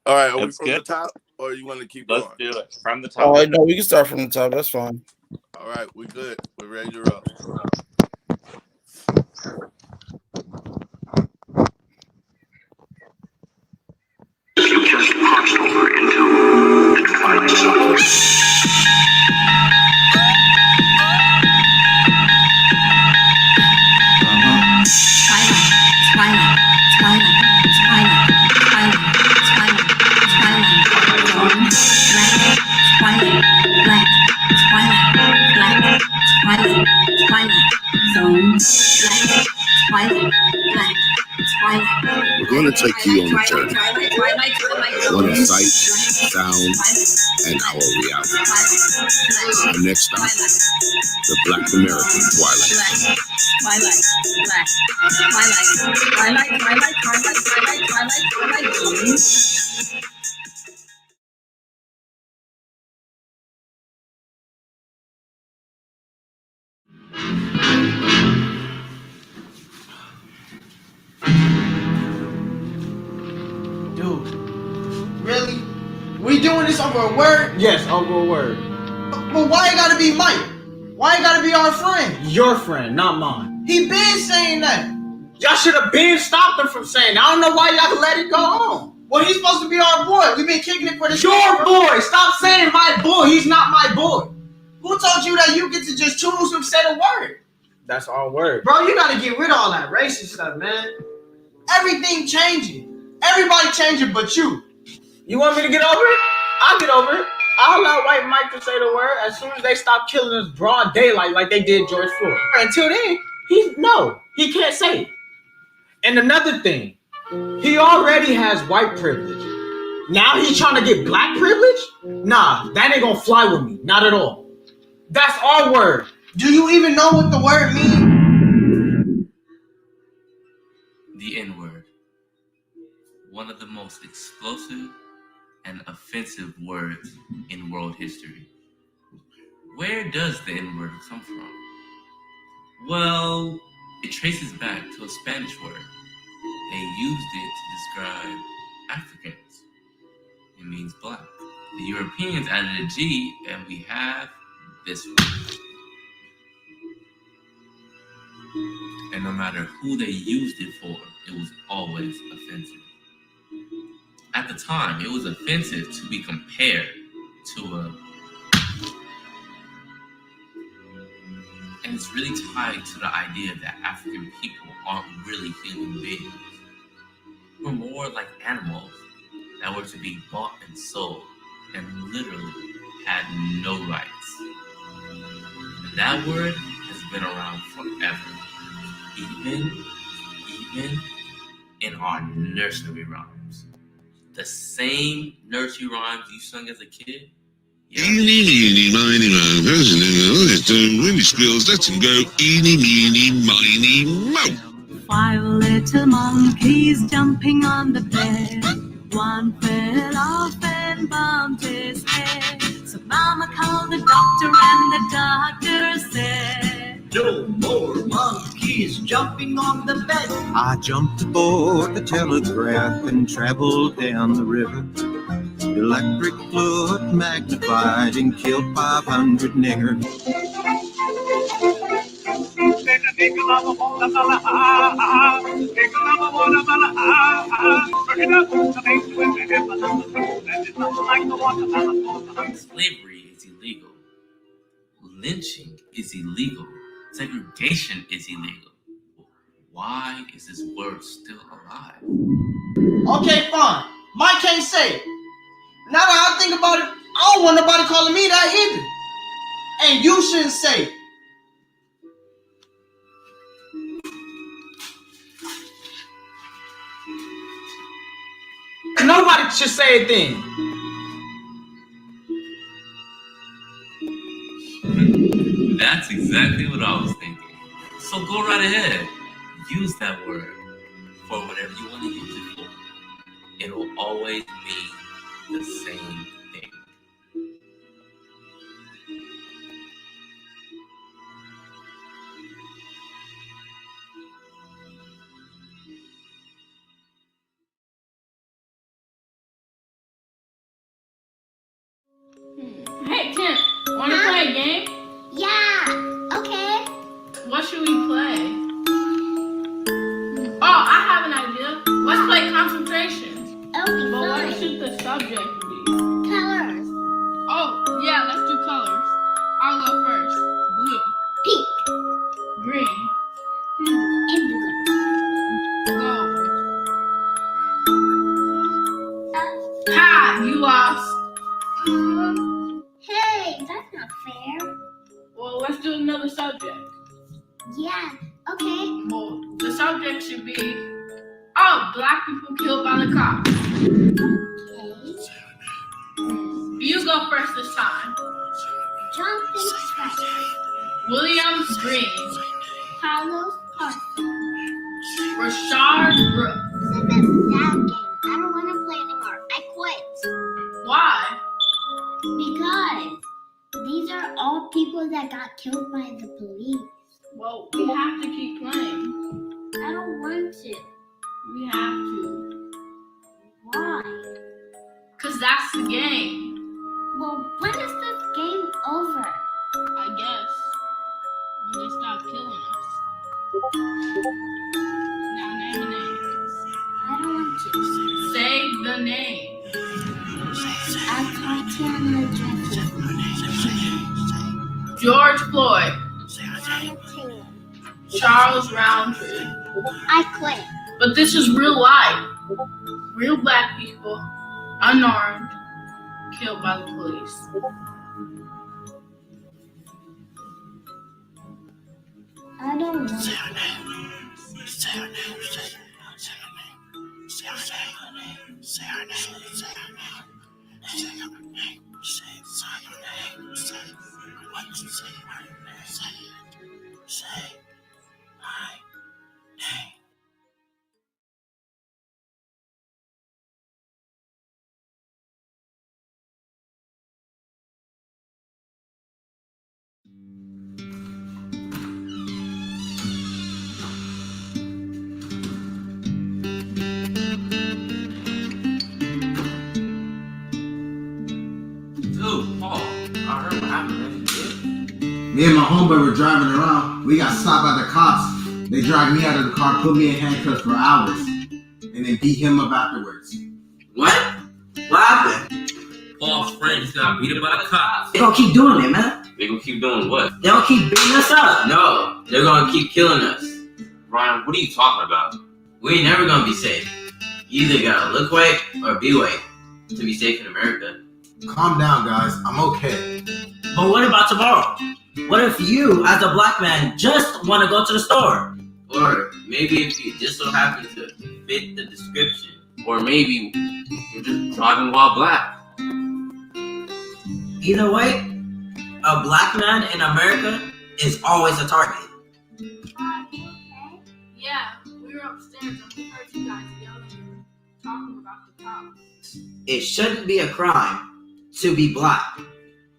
All right. Are we That's from good. the top, or you want to keep Let's going? do it from the top. Oh, no, we can start from the top. That's fine. All right. We good. We're ready to roll. You just crossed over into the Twilight Zone. We're going to take you on a journey. One of sight, sound, and our reality. Our next stop, the Black American Twilight Zone. Dude, really? We doing this over a word? Yes, over a word. But why it gotta be Mike? Why it gotta be our friend? Your friend, not mine. He been saying that. Y'all should have been stopped him from saying that. I don't know why y'all let it go on. Well, he's supposed to be our boy. We've been kicking it for the Your boy! Stop saying my boy. He's not my boy. Who told you that you get to just choose who said a word? That's our word. Bro, you gotta get rid of all that racist stuff, man. Everything changing. Everybody changing but you. You want me to get over it? I'll get over it. I'll allow White Mike to say the word as soon as they stop killing us broad daylight like they did George Floyd. Until then, he can't say it. And another thing, he already has white privilege. Now he's trying to get black privilege? Nah, that ain't gonna fly with me. Not at all. That's our word. Do you even know what the word means? The N-word. One of the most explosive and offensive words in world history. Where does the N-word come from? Well, it traces back to a Spanish word. They used it to describe Africans. It means black. The Europeans added a G, and we have this word. And no matter who they used it for, it was always offensive. At the time, it was offensive to be compared to a... And it's really tied to the idea that African people aren't really human beings. We're more like animals that were to be bought and sold and literally had no rights. And that word has been around forever. Even in our nursery rhymes. The same nursery rhymes you sung as a kid. Eeny, meeny, miny, moe. It's really squeals. Let's go. Eeny, meeny, miny, moe. 5 little monkeys jumping on the bed. One fell off and bumped his head. So Mama called the doctor and the doctor said, no more monkeys jumping on the bed. I jumped aboard the telegraph and traveled down the river. Electric fluid magnified and killed 500 niggers. Slavery is illegal. Lynching is illegal. Segregation is illegal. Why is this word still alive? Okay, fine. Mike can't say it. Now that I think about it, I don't want nobody calling me that either. And you shouldn't say it. Nobody should say a thing. That's exactly what I was thinking. So go right ahead. Use that word for whatever you want to use it for. It will always mean the same thing. Hey, Tim, wanna play a game? Yeah, okay. What should we play? Oh, I have an idea. Let's play concentration. That'll be But fun. what should the subject be? Colors. Oh, yeah, let's do colors. I'll go first. Blue. Pink. Green. Indigo. Gold. Ha! You lost. Hey, that's not fair. Well, let's do another subject. Yeah, okay. Well, the subject should be, oh, black people killed by the cops. Okay. You go first this time. Jonathan Sweat. William Green. Carlos Carson. Rashard Brooks. This is a sad game. I don't want to play anymore. I quit. Why? Because these are all people that got killed by the police. Well, we have to keep playing. I don't want to. We have to. Why? Because that's the game. Well, when is this game over? I guess. When they stop killing us. Now name a name. I don't want to. Say the name. Tatiana Jeffrey. George Floyd. Jonathan. Charles Roundtree. I quit. But this is real life. Real black people, unarmed, killed by the police. I don't want to. Say her name. Say her name. Say her name. Say her name. Say what? Say her name. Say my name. Dude, Paul, I heard what happened. Me and my homeboy were driving around. We got stopped by the cops. They dragged me out of the car, put me in handcuffs for hours, and then beat him up afterwards. What? What happened? Paul's friends got beat up by the cops. They gonna keep doing it, man. They gonna keep doing what? They gonna keep beating us up. No, they're gonna keep killing us. Ryan, what are you talking about? We ain't never gonna be safe. You either gotta look white or be white to be safe in America. Calm down, guys. I'm okay. But what about tomorrow? What if you, as a black man, just want to go to the store? Or maybe if you just so happen to fit the description. Or maybe you're just driving while black. Either way, a black man in America is always a target. Yeah, we were upstairs and we heard you guys yelling and talking about the cops. It shouldn't be a crime to be black.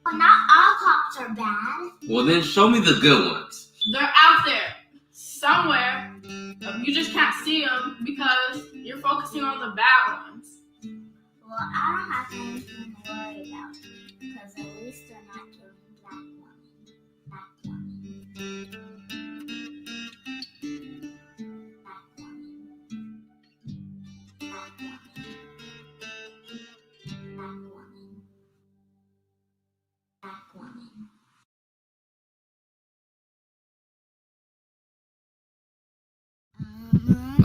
Well, not all cops are bad. Well, then show me the good ones. They're out there, somewhere. You just can't see them because you're focusing on the bad ones. Well, I don't have anything to worry about because at least they're not killing black women. Black women.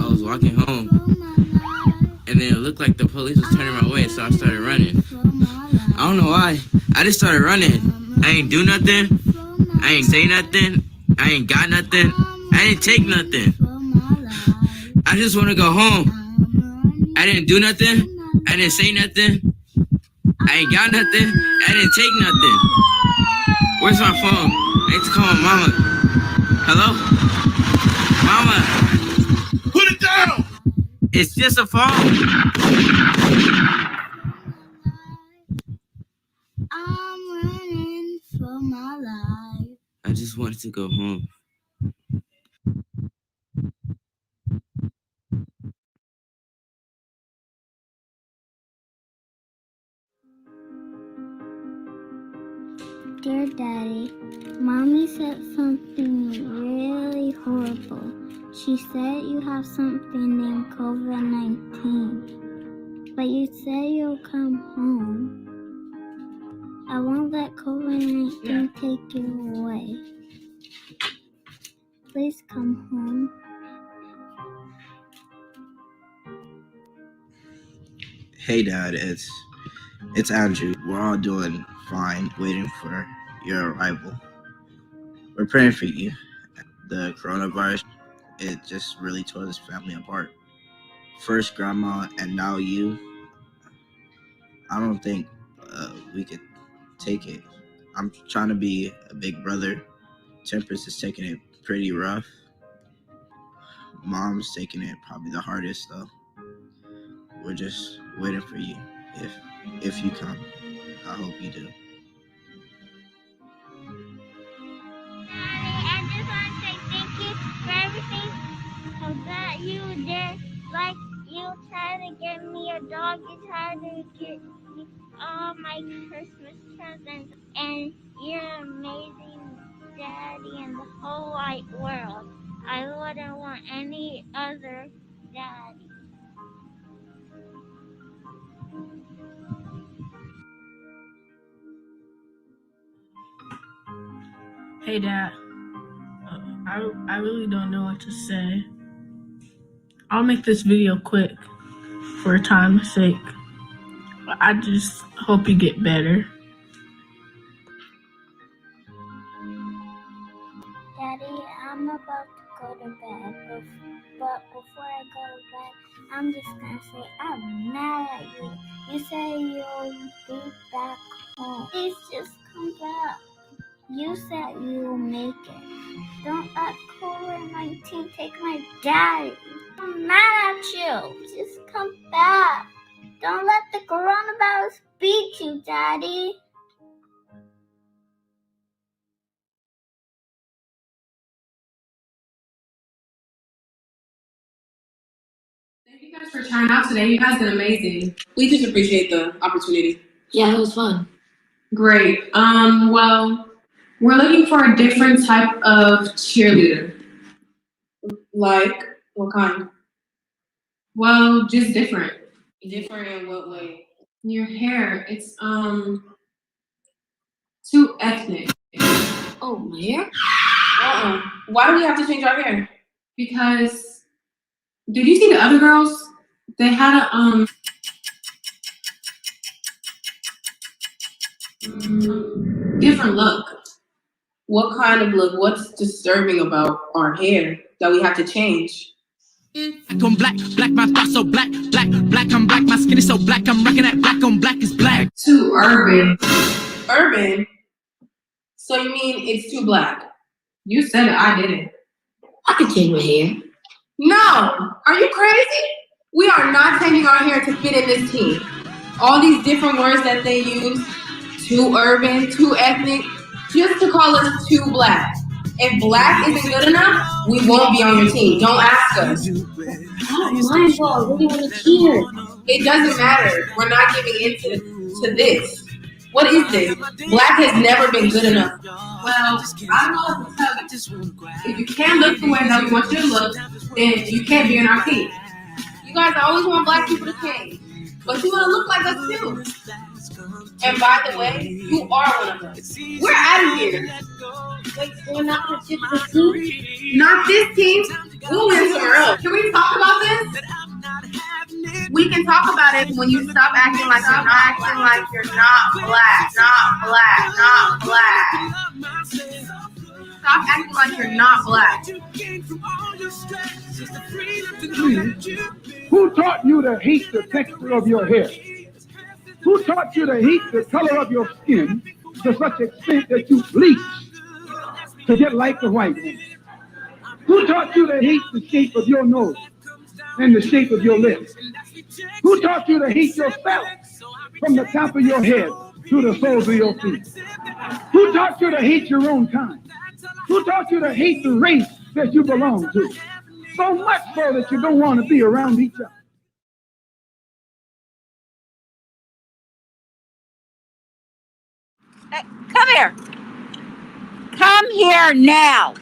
I was walking home, and then it looked like the police was turning my way, so I started running. I don't know why. I just started running. I ain't do nothing. I ain't say nothing. I ain't got nothing. I didn't take nothing. I just want to go home. I didn't do nothing. I didn't say nothing. I ain't got nothing. I didn't take nothing. Where's my phone? I need to call my mama. Hello? Mama. Put it down! It's just a phone. I'm running for my life. I just wanted to go home. Dear Daddy, Mommy said something really horrible. She said you have something named COVID-19, but you said you'll come home. I won't let COVID-19 take you away. Please come home. Hey Dad, it's Andrew. We're all doing fine, waiting for your arrival. We're praying for you. The coronavirus, it just really tore this family apart. First Grandma and now you. I don't think we could take it. I'm trying to be a big brother. Tempest is taking it pretty rough. Mom's taking it probably the hardest though. We're just waiting for you. If you come, I hope you do. I just want to say thank you for everything that you did. Like, you tried to get me a dog, you tried to get me all my Christmas presents, and you're an amazing daddy in the whole wide world. I wouldn't want any other daddy. Hey, Dad. I really don't know what to say. I'll make this video quick for time's sake. I just hope you get better. Daddy, I'm about to go to bed. But before I go to bed, I'm just gonna say I'm mad at you. You say you'll be back home. Please just come back. You said you'll make it. Don't let COVID-19 take my daddy. I'm mad at you. Just come back. Don't let the coronavirus beat you, Daddy. Thank you guys for trying out today. You guys did amazing. We just appreciate the opportunity. Yeah, it was fun. Great. Well, we're looking for a different type of cheerleader. Like what kind? Well, just different. Different in what way? Your hair, it's too ethnic. Oh, my hair? Why do we have to change our hair? Because did you see the other girls? They had a different look. What kind of look? What's disturbing about our hair that we have to change? Black on black, black, my thoughts so black, black, black, I'm black, my skin is so black, I'm rocking that black on black is black. Too urban. Urban? So you mean it's too black? You said it, I didn't. I could change my hair. No! Are you crazy? We are not changing our hair to fit in this team. All these different words that they use, too urban, too ethnic, just to call us too black. If black isn't good enough, we won't be on your team. Don't ask us. I don't mind, though. I really want to cheer. It doesn't matter. We're not giving in to this. What is this? Black has never been good enough. Well, I don't know what to tell you. If you can't look the way that we want you to look, then you can't be on our team. You guys always want black people to change, but you want to look like us too. And by the way, you are one of us. We're out of here. Wait, so we're not going to choose this team? Not this team. We'll win somewhere else. Can we talk about this? We can talk about it when you stop acting like you're not black, not black, not black. Stop acting like you're not black. Who taught you to hate the texture of your hair? Who taught you to hate the color of your skin to such extent that you bleach to get like the white man? Who taught you to hate the shape of your nose and the shape of your lips? Who taught you to hate yourself from the top of your head to the soles of your feet? Who taught you to hate your own kind? Who taught you to hate the race that you belong to? So much so that you don't want to be around each other. Hey, come here. Come here now.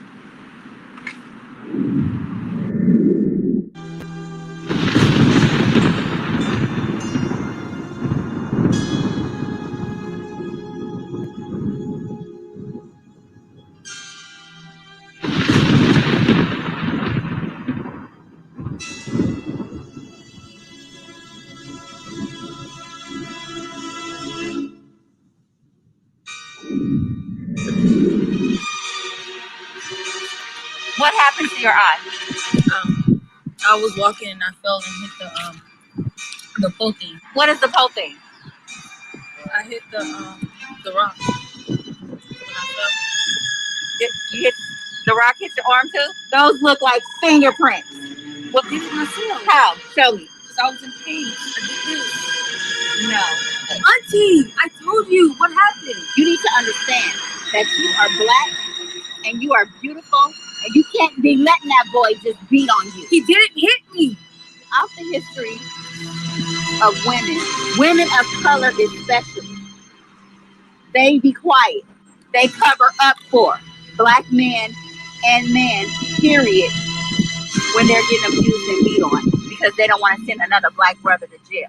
What happened to your eye? I was walking and I fell and hit the pole thing. What is the pole thing? I hit the rock. When I fell. You hit the rock, hit your arm too? Those look like fingerprints. What did you myself? How? Show me. Because I was in pain. I did this. No. Auntie, I told you what happened. You need to understand that you are black and you are beautiful and you can't be letting that boy just beat on you. He didn't hit me. Out the history of women of color especially, they be quiet. They cover up for black men and men, period, when they're getting abused and beat on because they don't want to send another black brother to jail.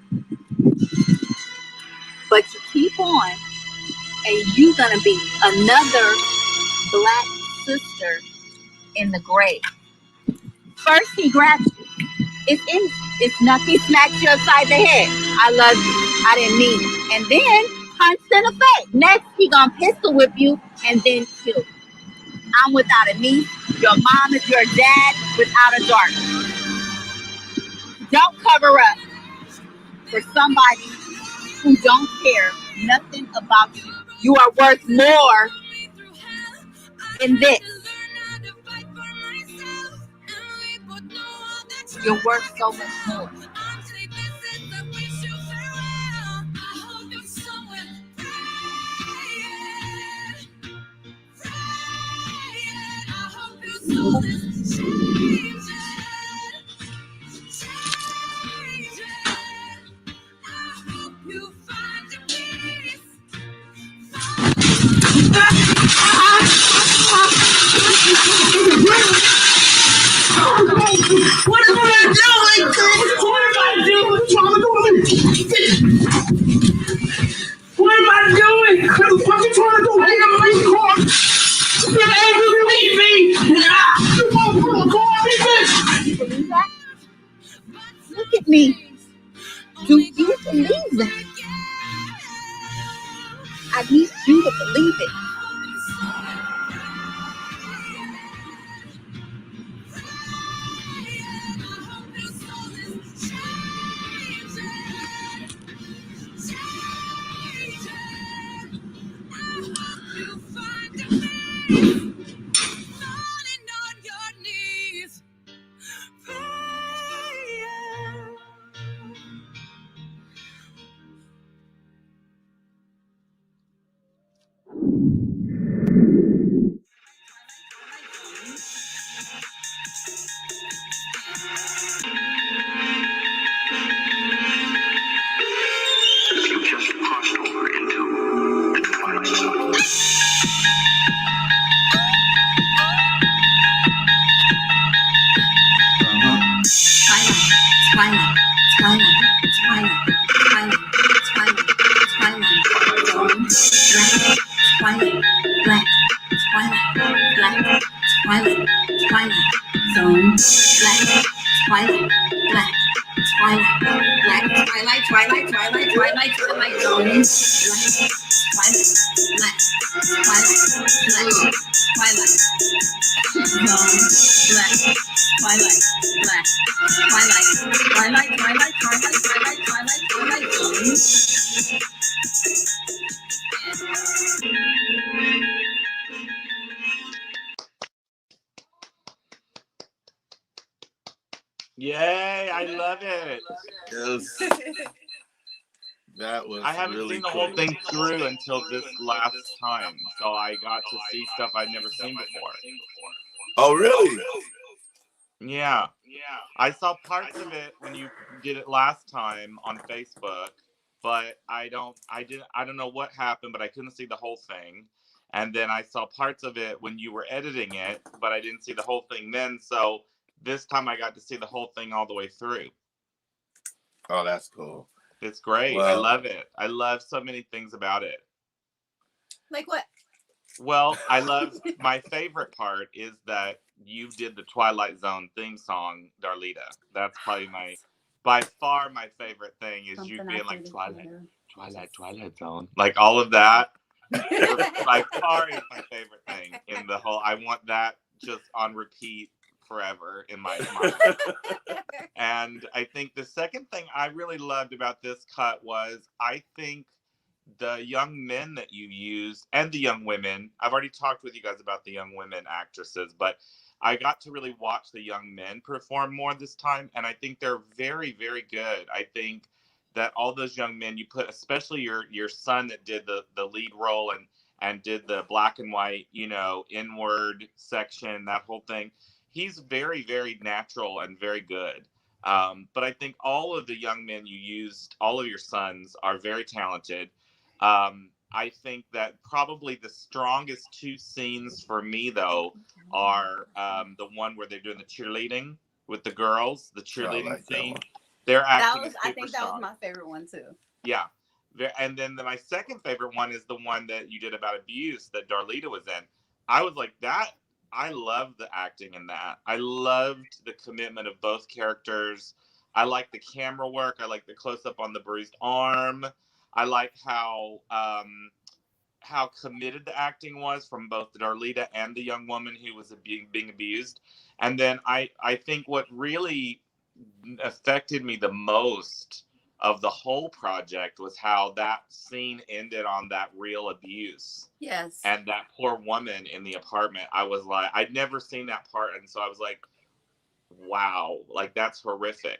But you keep on and you're going to be another black sister in the grave. First he grabs you. It's innocent. It's nothing. He smacks you upside the head. I love you. I didn't mean it. And then punch in the face. Next he gonna pistol whip you and then kill you. I'm without a niece Your mom is your dad without a dark. Don't cover up for somebody who don't care nothing about you. You are worth more than this. You're worth so much more. What am I doing, Chris? What am I doing? What am I doing? Chris, what you trying to do? Hey, I'm in the car. You leave me. You won't put a car in this. Believe that? Look at me. Do you believe that? I need you to believe it. You just crossed over into the Twilight Zone. Yay! I love it. Yes. That was I haven't really seen the cool. whole thing through until this last time, so I got to see stuff I'd never seen before. Oh, really? Yeah. I saw parts of it when you did it last time on Facebook, but I don't know what happened, but I couldn't see the whole thing. And then I saw parts of it when you were editing it, but I didn't see the whole thing then. So this time I got to see the whole thing all the way through. Oh, that's cool. It's great. I love it. I love so many things about it. Like what? Well, I love my favorite part is that you did the Twilight Zone theme song, Darleta. That's probably by far my favorite thing is you being like Twilight Zone. Like all of that. By far is my favorite thing in the whole. I want that just on repeat forever in my mind. And I think the second thing I really loved about this cut was I think the young men that you used and the young women, I've already talked with you guys about the young women actresses, but I got to really watch the young men perform more this time. And I think they're very, very good. I think that all those young men you put, especially your son that did the lead role and did the black and white, inward section, that whole thing. He's very, very natural and very good. But I think all of the young men you used, all of your sons are very talented. I think that probably the strongest two scenes for me, though, are the one where they're doing the cheerleading with the girls, the cheerleading scene. They're acting I think that was my favorite one, too. Yeah. And then my second favorite one is the one that you did about abuse that Darleta was in. I was like, I loved the acting in that. I loved the commitment of both characters. I like the camera work. I like the close up on the bruised arm. I like how how committed the acting was from both the Darleta and the young woman who was being abused. And then I think what really affected me the most of the whole project was how that scene ended on that real abuse. Yes. And that poor woman in the apartment, I was like, I'd never seen that part. And so I was like, wow, like that's horrific.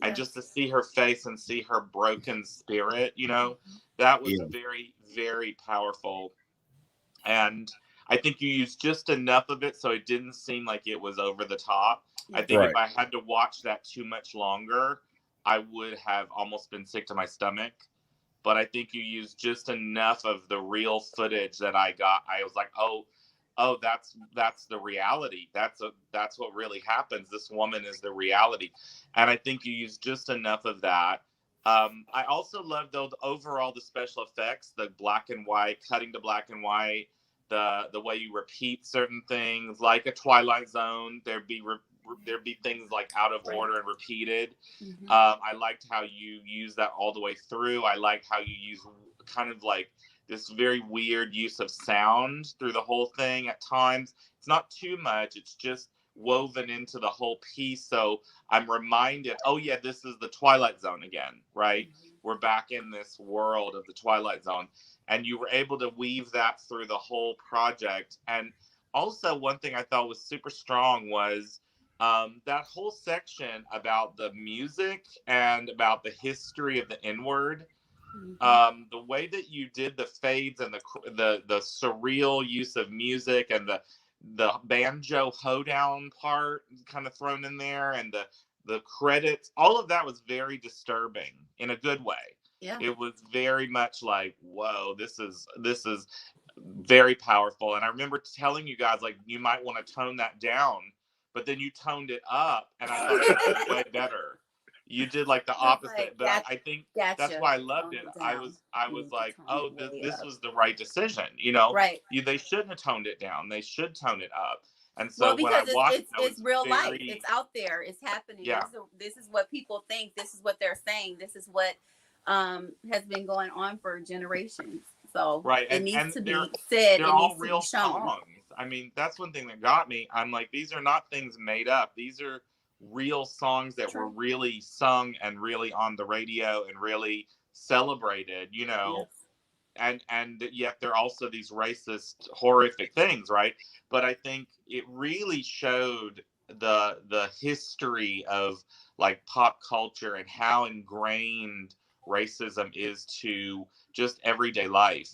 And just to see her face and see her broken spirit, you know, that was very, very powerful. And I think you used just enough of it so it didn't seem like it was over the top. I think if I had to watch that too much longer, I would have almost been sick to my stomach. But I think you used just enough of the real footage that I got. I was like, oh, that's the reality. That's what really happens. This woman is the reality. And I think you used just enough of that. I also loved though overall the special effects, the black and white, cutting to black and white, the way you repeat certain things, like a Twilight Zone. There'd be things like out of order and repeated. I liked how you use that all the way through. I liked how you use kind of like this very weird use of sound through the whole thing at times. It's not too much. It's just woven into the whole piece. So I'm reminded, oh yeah, this is the Twilight Zone again, right? We're back in this world of the Twilight Zone. And you were able to weave that through the whole project. And also one thing I thought was super strong was that whole section about the music and about the history of the N-word. The way that you did the fades and the surreal use of music and the banjo hoedown part kind of thrown in there and the credits, all of that was very disturbing in a good way. Yeah. It was very much like, whoa, this is very powerful. And I remember telling you guys, like, you might want to tone that down, but then you toned it up and I thought it was way better. You did like the opposite, but I think that's why I loved it. I was like, oh, this was the right decision. You know, right? They shouldn't have toned it down. They should tone it up. And so when I because watched it's real life. It's out there. It's happening. Yeah. This is what people think. This is what they're saying. This is what has been going on for generations. So it needs to be said. They're it all needs real to be shown. songs. I mean, that's one thing that got me. I'm like, these are not things made up. These are real songs that were really sung and really on the radio and really celebrated, you know. Yes. And yet they're also these racist, horrific things, right? But I think it really showed the history of like pop culture and how ingrained racism is to just everyday life.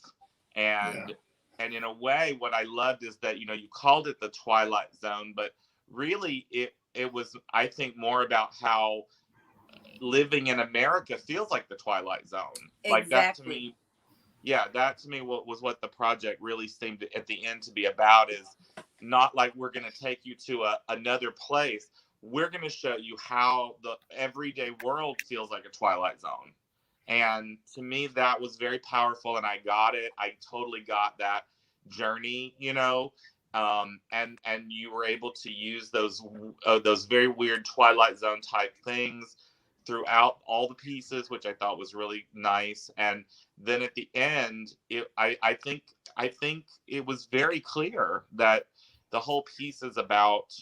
And in a way, what I loved is that, you know, you called it the Twilight Zone, but really it was, I think, more about how living in America feels like the Twilight Zone. Exactly. Like that to me, that to me was what the project really seemed to, at the end, to be about, is not like we're going to take you to another place. We're going to show you how the everyday world feels like a Twilight Zone. And to me, that was very powerful, and I got it. I totally got that journey, you know. And you were able to use those very weird Twilight Zone type things throughout all the pieces, which I thought was really nice. And then at the end, I think it was very clear that the whole piece is about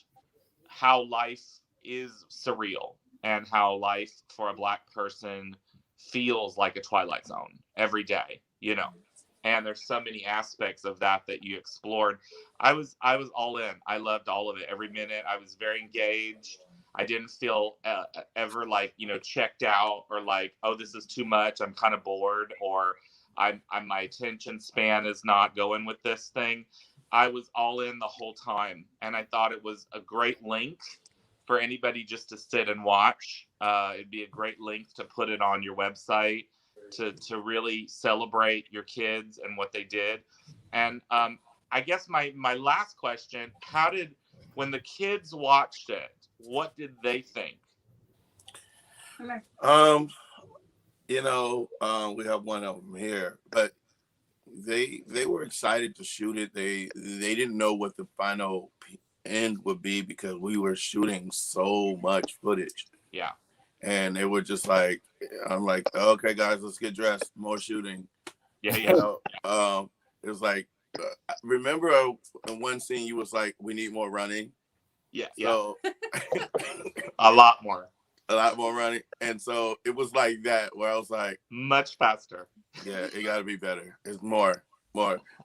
how life is surreal and how life for a Black person feels like a Twilight Zone every day, you know. And there's so many aspects of that you explored. I was all in. I loved all of it, every minute. I was very engaged. I didn't feel ever like, you know, checked out or like, oh, this is too much. I'm kind of bored, or I'm my attention span is not going with this thing. I was all in the whole time, and I thought it was a great length for anybody just to sit and watch. It'd be a great length to put it on your website to really celebrate your kids and what they did. And I guess my last question, when the kids watched it, what did they think? You know, we have one of them here, but they were excited to shoot it. They didn't know what the final end would be because we were shooting so much footage. Yeah. And they were just like, I'm like, okay, guys, let's get dressed. More shooting. Yeah. You know? It was like, remember in one scene you was like, we need more running. Yeah. So a lot more running. And so it was like that where I was like, much faster. Yeah, it got to be better. It's more.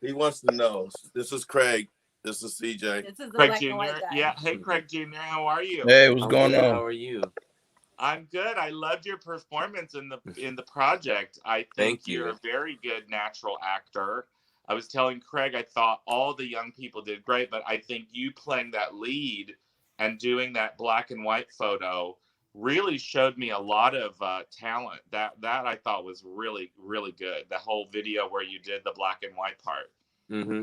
He wants to know. This is Craig. This is CJ. This is the Craig black Jr. and white guy. Yeah. Hey, Craig Jr. How are you? Hey, what's going good. on? How are you? I'm good. I loved your performance in the project. I think you're a very good natural actor. I was telling Craig I thought all the young people did great, but I think you playing that lead and doing that black and white photo really showed me a lot of talent. That I thought was really, really good. The whole video where you did the black and white part. Mm-hmm.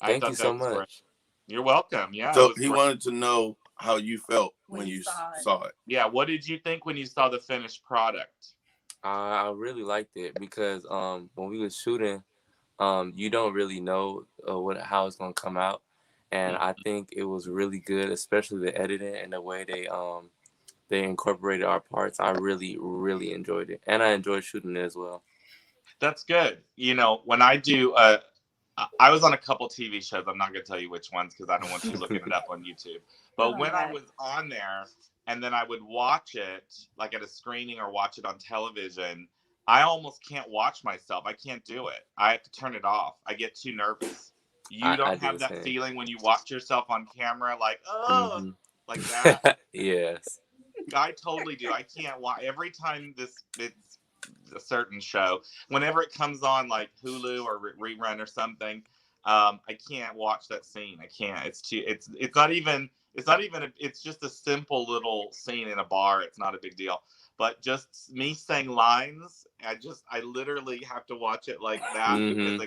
Thank you so much. Great. You're welcome. Yeah. So he wanted to know how you felt when you saw it. Yeah. What did you think when you saw the finished product? I really liked it because when we were shooting, you don't really know how it's gonna come out, and I think it was really good, especially the editing and the way they incorporated our parts. I really, really enjoyed it, and I enjoyed shooting it as well. That's good. You know, when I do, I was on a couple TV shows. I'm not going to tell you which ones because I don't want you looking it up on YouTube. But when I was on there and then I would watch it like at a screening or watch it on television, I almost can't watch myself. I can't do it. I have to turn it off. I get too nervous. You don't have that feeling when you watch yourself on camera, like, like that? Yes. I totally do. I can't watch every time it's a certain show. Whenever it comes on like Hulu or rerun or something, I can't watch that scene. I can't. It's just a simple little scene in a bar. It's not a big deal. But just me saying lines, I literally have to watch it like that because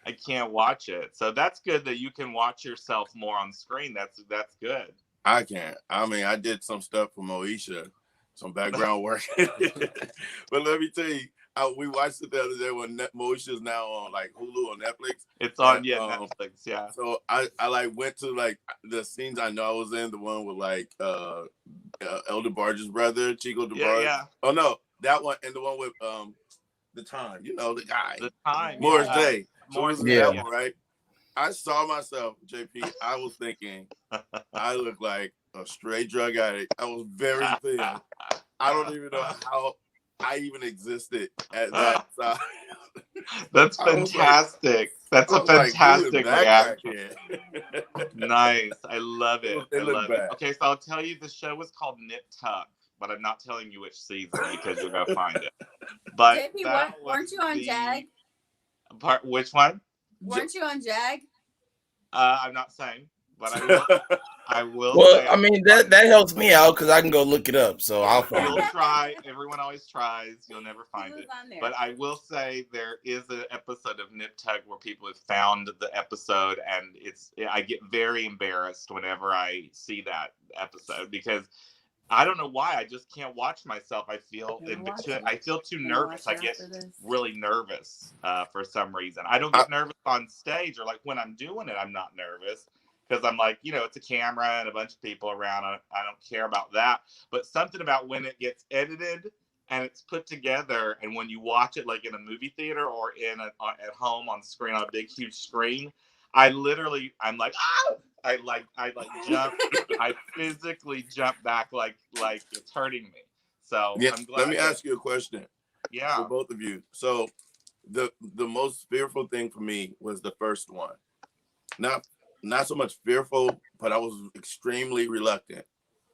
I can't watch it. So that's good that you can watch yourself more on screen. That's good. I can't. I mean, I did some stuff for Moesha, some background work. But let me tell you, we watched it the other day when Moesha is now on like Hulu or Netflix. It's on Netflix, yeah. So I like went to like the scenes I know I was in, the one with like Elder Barge's brother, Chico DeBarge. Yeah. Oh no, that one, and the one with the Time, the guy. The Time. Morris Day. Morris Day, that one, right? I saw myself, JP. I was thinking I look like a straight drug addict. I was very thin. I don't even know how I even existed at that time. That's fantastic. That's a fantastic reaction. Nice. I love it. I love it. Okay, so I'll tell you the show was called Nip Tuck, but I'm not telling you which season because you're going to find it. But JP, weren't you on JAG? Which one? Weren't you on JAG? I'm not saying, but I will. Well, say I mean that helps me out because I can go look it up. So I'll find it. You'll try. Everyone always tries. You'll never find it. But I will say there is an episode of Nip Tuck where people have found the episode, and I get very embarrassed whenever I see that episode because I don't know why. I just can't watch myself. I feel too nervous. I get really nervous for some reason. I don't get nervous on stage or like when I'm doing it, I'm not nervous because I'm like, it's a camera and a bunch of people around. I don't care about that. But something about when it gets edited and it's put together and when you watch it like in a movie theater or at home on screen on a big, huge screen, I'm like, ah! I jump. I physically jump back like it's hurting me. So yeah, I'm glad. Let me ask you a question. Yeah, for both of you. So the most fearful thing for me was the first one. Not so much fearful, but I was extremely reluctant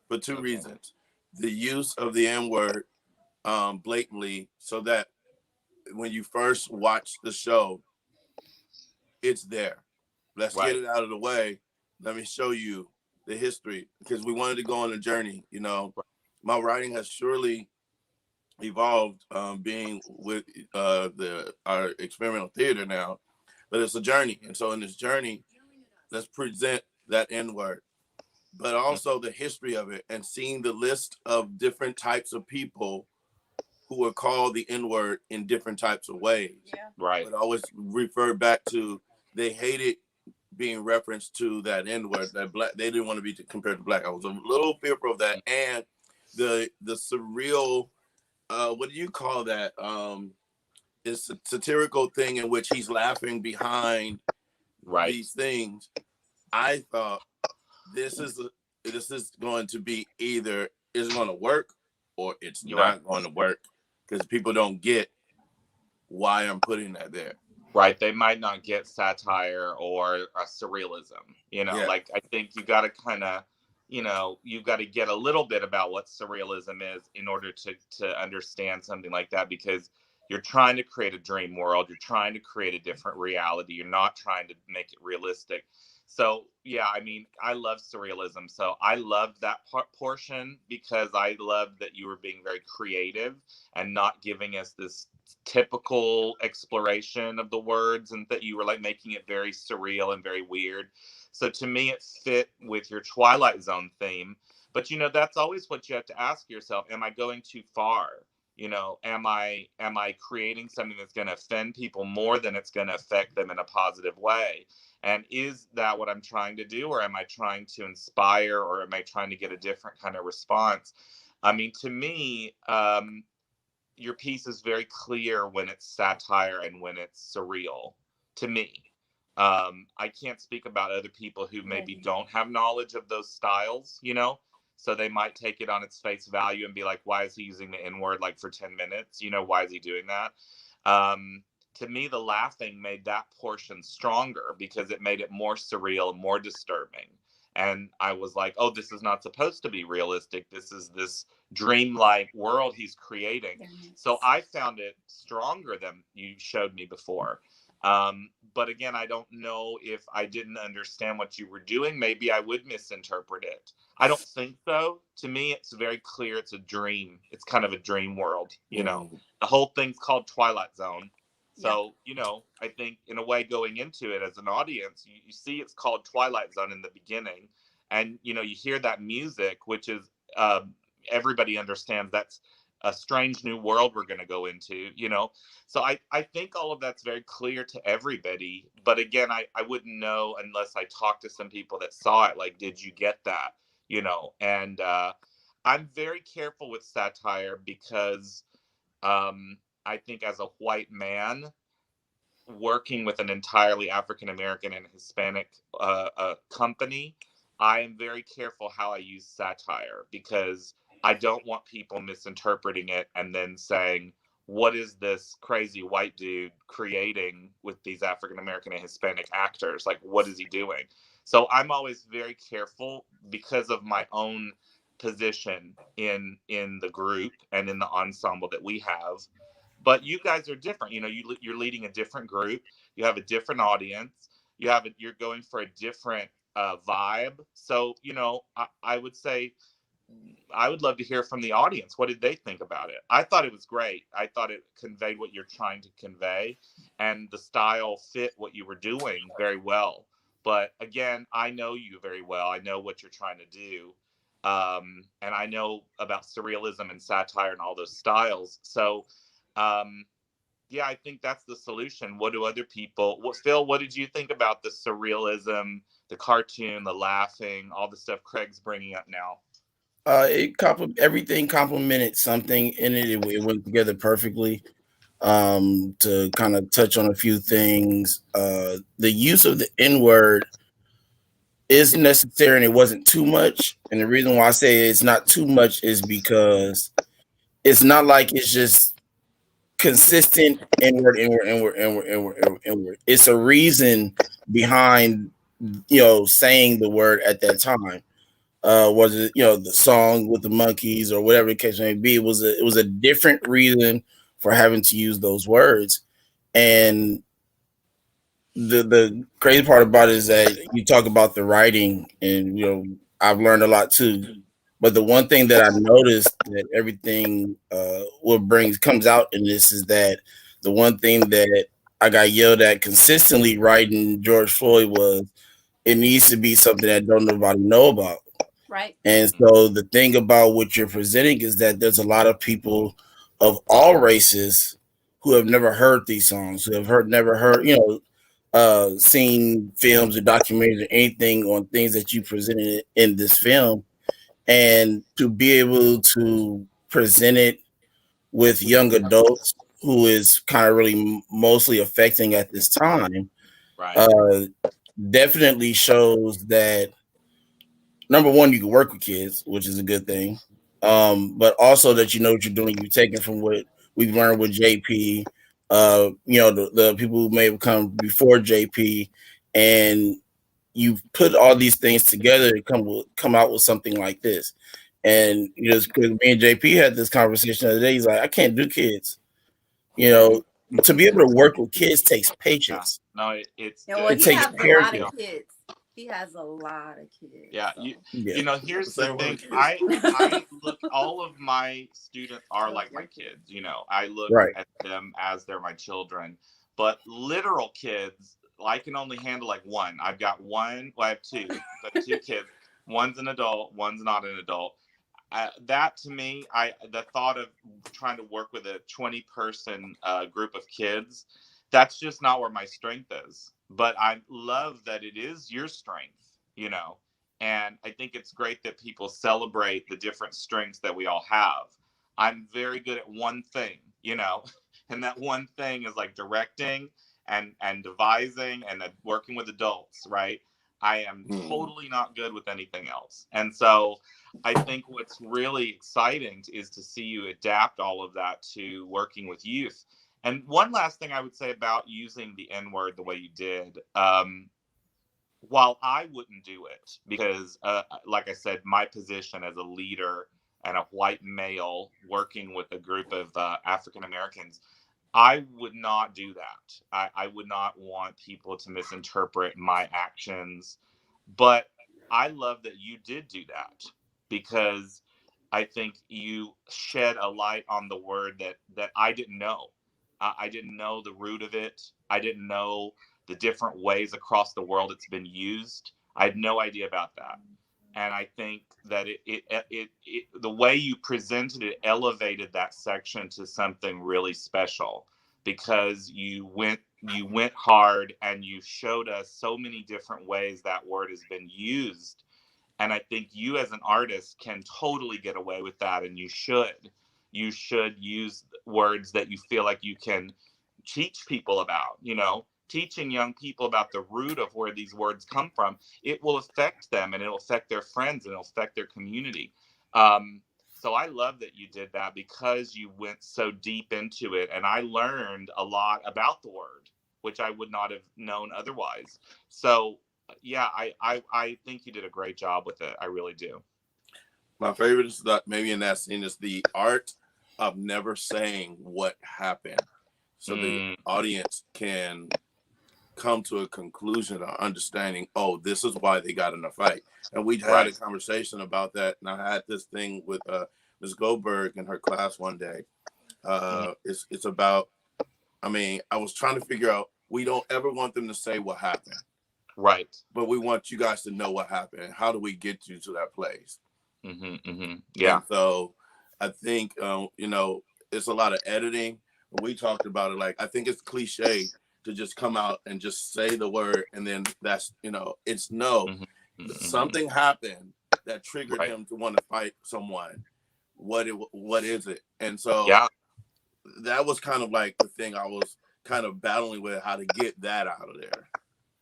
for two reasons: the use of the N-word blatantly, so that when you first watch the show, it's there. Let's get it out of the way. Let me show you the history because we wanted to go on a journey. My writing has surely evolved being with our experimental theater now, but it's a journey. And so in this journey, let's present that N-word, but also the history of it and seeing the list of different types of people who are called the N-word in different types of ways. Yeah. Right. But always refer back to they hated being referenced to that N-word, that black, they didn't want to be compared to black. I was a little fearful of that. And the surreal, what do you call that? this satirical thing in which he's laughing behind these things. I thought this is going to be either it's going to work or it's not going to work, because people don't get why I'm putting that there. Right. They might not get satire or surrealism, like I think you got to kind of, you've got to get a little bit about what surrealism is in order to understand something like that, because you're trying to create a dream world. You're trying to create a different reality. You're not trying to make it realistic. So, yeah, I mean, I love surrealism. So I loved that portion because I loved that you were being very creative and not giving us this typical exploration of the words, and that you were like making it very surreal and very weird. So to me, it fit with your Twilight Zone theme. But, that's always what you have to ask yourself. Am I going too far? Am I creating something that's going to offend people more than it's going to affect them in a positive way? And is that what I'm trying to do? Or am I trying to inspire? Or am I trying to get a different kind of response? I mean, to me, your piece is very clear when it's satire and when it's surreal, to me. I can't speak about other people who maybe don't have knowledge of those styles, so they might take it on its face value and be like, why is he using the N-word like for 10 minutes? Why is he doing that? To me, the laughing made that portion stronger because it made it more surreal and more disturbing. And I was like, oh, this is not supposed to be realistic. This is this dreamlike world he's creating. So I found it stronger than you showed me before. But again, I don't know if I didn't understand what you were doing. Maybe I would misinterpret it. I don't think so. To me, it's very clear. It's a dream. It's kind of a dream world. The whole thing's called Twilight Zone. So, I think in a way going into it as an audience, you see it's called Twilight Zone in the beginning. And, you hear that music, which is everybody understands that's a strange new world we're going to go into, So I think all of that's very clear to everybody. But again, I wouldn't know unless I talked to some people that saw it. Like, did you get that? And I'm very careful with satire because I think as a white man working with an entirely African American and Hispanic company, I am very careful how I use satire because I don't want people misinterpreting it and then saying, what is this crazy white dude creating with these African American and Hispanic actors? Like, what is he doing? So I'm always very careful because of my own position in the group and in the ensemble that we have. But you guys are different. You're leading a different group. You have a different audience. You're going for a different vibe. So, I would say I would love to hear from the audience. What did they think about it? I thought it was great. I thought it conveyed what you're trying to convey, and the style fit what you were doing very well. But again, I know you very well. I know what you're trying to do. And I know about surrealism and satire and all those styles. So, yeah, I think that's the solution. What do other people, Phil, what did you think about the surrealism, the cartoon, the laughing, all the stuff Craig's bringing up now? Everything complemented something in it. It went together perfectly. To kind of touch on a few things, the use of the N-word is necessary and it wasn't too much. And the reason why I say it's not too much is because it's not like it's just consistent N-word. It's a reason behind, saying the word at that time. Was it, the song with the monkeys or whatever the case may be? It was a different reason for having to use those words. And the crazy part about it is that you talk about the writing, and I've learned a lot too. But the one thing that I noticed that everything comes out in this is that the one thing that I got yelled at consistently writing George Floyd was it needs to be something that don't nobody know about. Right. And so the thing about what you're presenting is that there's a lot of people of all races who have never heard these songs, who have never heard, seen films or documentaries or anything on things that you presented in this film. And to be able to present it with young adults who is kind of really mostly affecting at this time, right. Definitely shows that number one, you can work with kids, which is a good thing. But also that you know what you're doing. You're taking from what we've learned with JP, the people who may have come before JP, and you put all these things together to come out with something like this. And because me and JP had this conversation the other day, he's like, I can't do kids. To be able to work with kids takes patience. No, it's it he takes has a lot character. of kids. He has a lot of kids. Yeah, so. Here's the thing. I look, all of my students are like my kids. I look at them as they're my children. But literal kids, I can only handle like one. I've got one. Well, I have two, but two kids. One's an adult. One's not an adult. That to me, the thought of trying to work with a 20-person group of kids, that's just not where my strength is. But I love that it is your strength. And I think it's great that people celebrate the different strengths that we all have. I'm very good at one thing, and that one thing is like directing and devising and working with adults, right? I am totally not good with anything else. And so I think what's really exciting is to see you adapt all of that to working with youth. And one last thing I would say about using the N-word the way you did, while I wouldn't do it, because like I said, my position as a leader and a white male working with a group of African Americans, I would not do that. I would not want people to misinterpret my actions. But I love that you did do that, because I think you shed a light on the word that I didn't know. I didn't know the root of it. I didn't know the different ways across the world it's been used. I had no idea about that. And I think that the way you presented it elevated that section to something really special, because you went hard and you showed us so many different ways that word has been used. And I think you as an artist can totally get away with that, and you should use words that you feel like you can teach people about. Teaching young people about the root of where these words come from, it will affect them, and it'll affect their friends, and it'll affect their community. So I love that you did that, because you went so deep into it, and I learned a lot about the word, which I would not have known otherwise. So yeah, I think you did a great job with it. I really do. My favorite is that maybe in that scene is the art of never saying what happened, so the audience can come to a conclusion or understanding, oh, this is why they got in a fight. And we had a conversation about that, and I had this thing with Ms. Goldberg in her class one day. It's about, I was trying to figure out, we don't ever want them to say what happened. Right. But we want you guys to know what happened. How do we get you to that place? Yeah. And so I think, it's a lot of editing. We talked about it. Like, I think it's cliche to just come out and just say the word, and then that's, it's no. Something happened that triggered him to want to fight someone. What is it? And so that was kind of like the thing I was kind of battling with, how to get that out of there.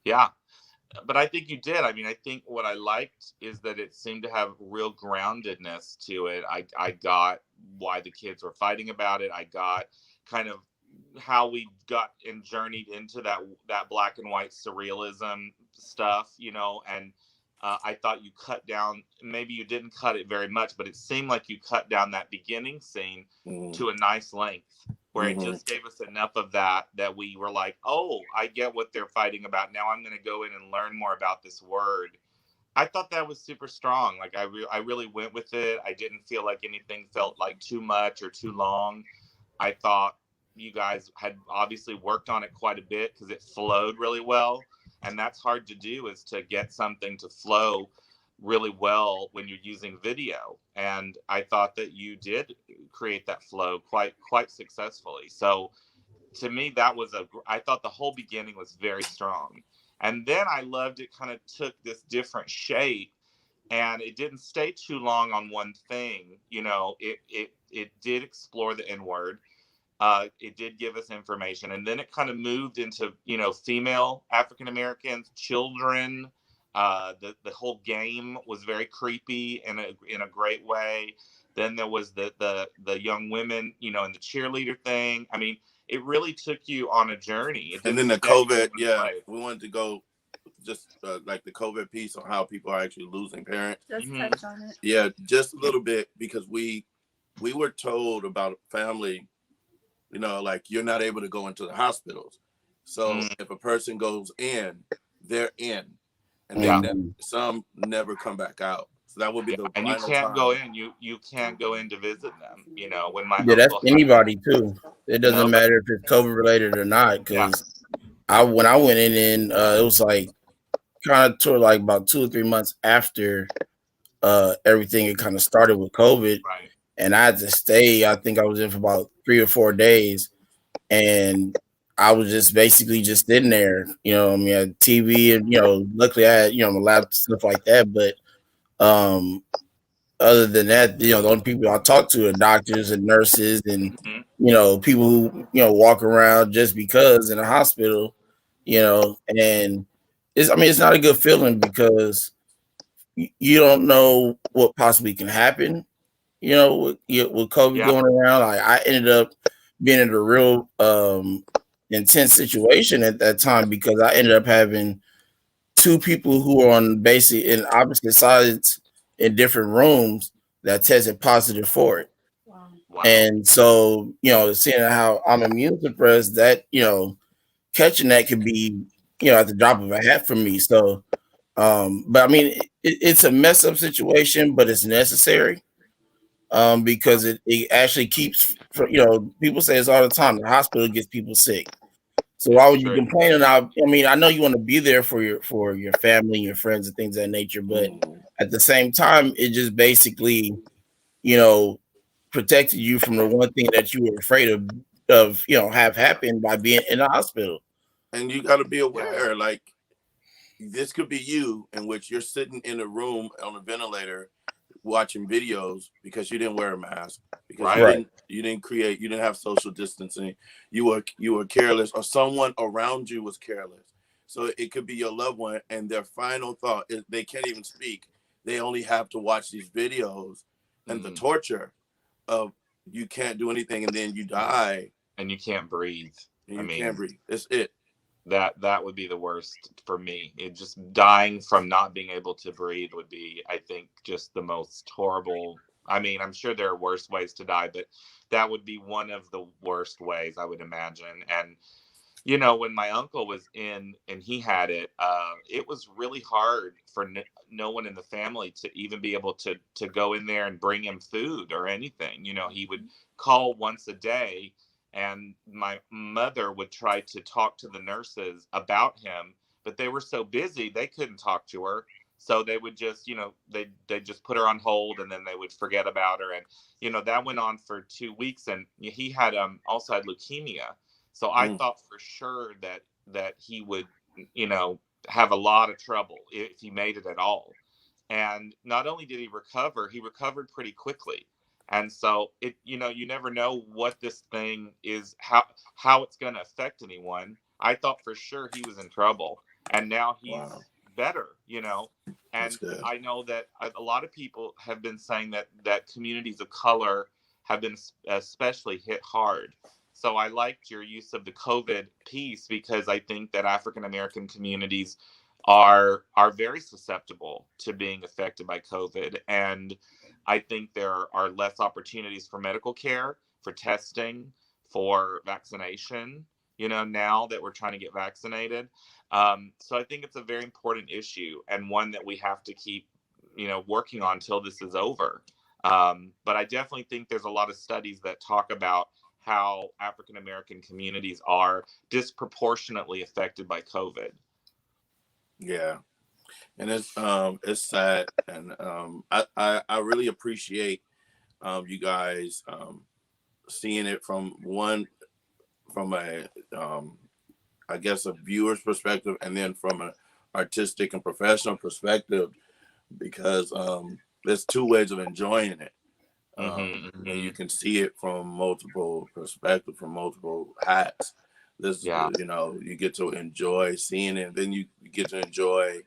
Yeah. But I think you did. I think what I liked is that it seemed to have real groundedness to it. I got why the kids were fighting about it. I got kind of how we got and journeyed into that black and white surrealism stuff, and I thought you cut down, maybe you didn't cut it very much, but it seemed like you cut down that beginning scene to a nice length, where it just gave us enough of that we were like, oh, I get what they're fighting about. Now I'm going to go in and learn more about this word. I thought that was super strong. Like, I really went with it. I didn't feel like anything felt like too much or too long. I thought you guys had obviously worked on it quite a bit, because it flowed really well. And that's hard to do, is to get something to flow really well when you're using video. And I thought that you did create that flow quite successfully. So to me, I thought the whole beginning was very strong. And then I loved it kind of took this different shape, and it didn't stay too long on one thing. It did explore the N-word. it did give us information, and then it kind of moved into, you know, female African Americans, children. The whole game was very creepy in a great way. Then there was the young women, you know, and the cheerleader thing. I mean, it really took you on a journey. And then the COVID, we wanted to go just like the COVID piece on how people are actually losing parents. Just touch on it. Yeah, just a little bit, because we were told about a family, you know, like you're not able to go into the hospitals. So if a person goes in, they're in, and some never come back out. So that would be the and you final can't time. go in. You can't go in to visit them. You know, when my that's uncle anybody too. It doesn't matter if it's COVID related or not. Because when I went in, it was like kind of toward like about 2 or 3 months after everything had kind of started with COVID, and I had to stay. I think I was in for about 3 or 4 days, and I was just basically just sitting there. You know, I mean, I had TV, and you know, luckily I had, you know, my laptop, stuff like that. But other than that, you know, the only people I talk to are doctors and nurses, and you know, people who, you know, walk around just because in a hospital, you know, and it's not a good feeling, because you don't know what possibly can happen, you know, with COVID going around. Like, I ended up being in a real intense situation at that time, because I ended up having 2 people who are on basically in opposite sides in different rooms that tested positive for it. Wow. And so, you know, seeing how I'm immune suppressed, that, you know, catching that could be, you know, at the drop of a hat for me. So, but I mean, it's a mess up situation, but it's necessary, because it actually keeps, you know, people say this all the time, the hospital gets people sick. So why would you complain? And I mean, I know you want to be there for your family, your friends, and things of that nature, but at the same time, it just basically, you know, protected you from the one thing that you were afraid of, you know, have happened by being in the hospital. And you got to be aware, like, this could be you, in which you're sitting in a room on a ventilator watching videos because you didn't wear a mask, because you didn't have social distancing, you were careless, or someone around you was careless. So it could be your loved one, and their final thought is they can't even speak. They only have to watch these videos, and the torture of you can't do anything, and then you die and you can't breathe. Can't breathe. It's it. That would be the worst for me. It just dying from not being able to breathe would be, I think, just the most horrible. I mean, I'm sure there are worse ways to die, but that would be one of the worst ways, I would imagine. And, you know, when my uncle was in and he had it, it was really hard for no one in the family to even be able to go in there and bring him food or anything. You know, he would call once a day, and my mother would try to talk to the nurses about him, but they were so busy they couldn't talk to her. So they would just, you know, they just put her on hold, and then they would forget about her. And, you know, that went on for 2 weeks, and he had also had leukemia. So I thought for sure that he would, you know, have a lot of trouble if he made it at all. And not only did he recovered pretty quickly. And so you know, you never know what this thing is, how it's going to affect anyone. I thought for sure he was in trouble, and now he's better, you know. And I know that a lot of people have been saying that communities of color have been especially hit hard. So I liked your use of the COVID piece, because I think that African American communities are very susceptible to being affected by COVID. And I think there are less opportunities for medical care, for testing, for vaccination, you know, now that we're trying to get vaccinated. So I think it's a very important issue, and one that we have to keep, you know, working on till this is over. But I definitely think there's a lot of studies that talk about how African American communities are disproportionately affected by COVID. Yeah. And it's sad, and I really appreciate you guys seeing it from a I guess a viewer's perspective, and then from an artistic and professional perspective, because there's 2 ways of enjoying it. And you can see it from multiple perspectives, from multiple hats. This, you know, you get to enjoy seeing it, and then you get to enjoy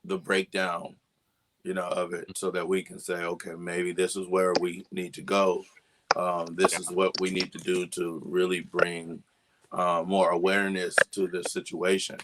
the breakdown, you know, of it, so that we can say, okay, maybe this is where we need to go. This is what we need to do to really bring more awareness to this situation.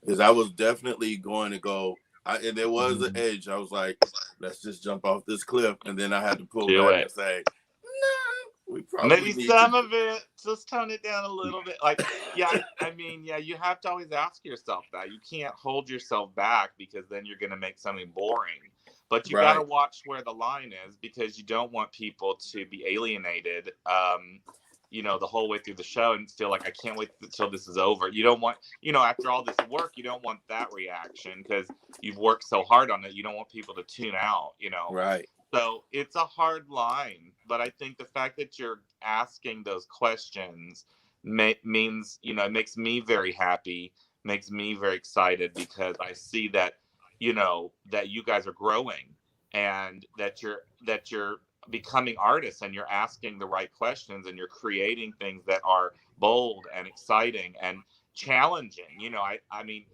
Because I was definitely going to go, and there was an edge. I was like, let's just jump off this cliff. And then I had to pull back and say, no, we probably maybe need some to. of it, just tone it down a little bit. Like, yeah, I mean, yeah, you have to always ask yourself that. You can't hold yourself back, because then you're going to make something boring. But you got to watch where the line is, because you don't want people to be alienated, you know, the whole way through the show and feel like, I can't wait until this is over. You don't want, you know, after all this work, you don't want that reaction, because you've worked so hard on it. You don't want people to tune out, you know. Right. So it's a hard line, but I think the fact that you're asking those questions means, you know, it makes me very happy, makes me very excited, because I see that, you know, that you guys are growing, and that you're becoming artists, and you're asking the right questions, and you're creating things that are bold and exciting and challenging. You know, I mean,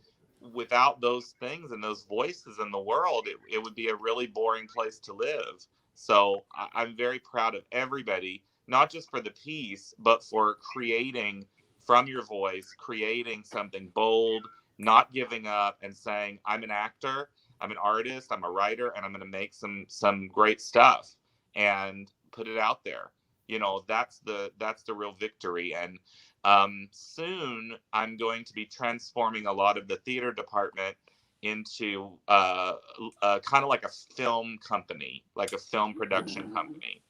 without those things and those voices in the world, it would be a really boring place to live. So I'm very proud of everybody, not just for the piece, but for creating from your voice, creating something bold, not giving up, and saying, I'm an actor, I'm an artist, I'm a writer, and I'm going to make some great stuff and put it out there. You know, that's the real victory. And soon I'm going to be transforming a lot of the theater department into kind of like a film company, like a film production company.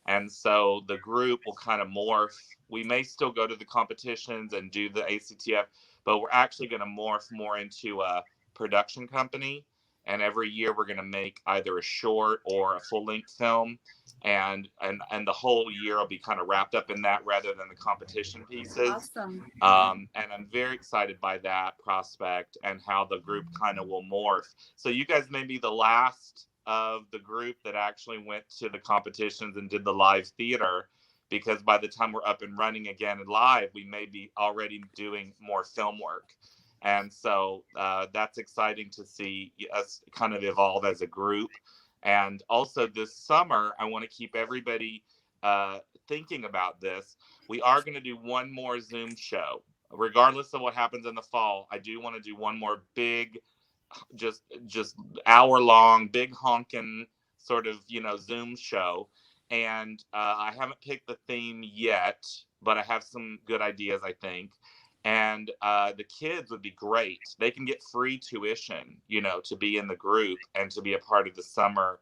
And so the group will kind of morph. We may still go to the competitions and do the ACTF, but we're actually going to morph more into a production company. And every year we're going to make either a short or a full-length film, and the whole year will be kind of wrapped up in that, rather than the competition pieces. Awesome. And I'm very excited by that prospect, and how the group kind of will morph. So you guys may be the last of the group that actually went to the competitions and did the live theater, because by the time we're up and running again and live, we may be already doing more film work. And so that's exciting to see us kind of evolve as a group. And also this summer, I want to keep everybody thinking about this. We are going to do one more Zoom show. Regardless of what happens in the fall, I do want to do one more big, just hour-long, big honking sort of, you know, Zoom show. And I haven't picked the theme yet, but I have some good ideas, I think. And the kids would be great. They can get free tuition, you know, to be in the group and to be a part of the summer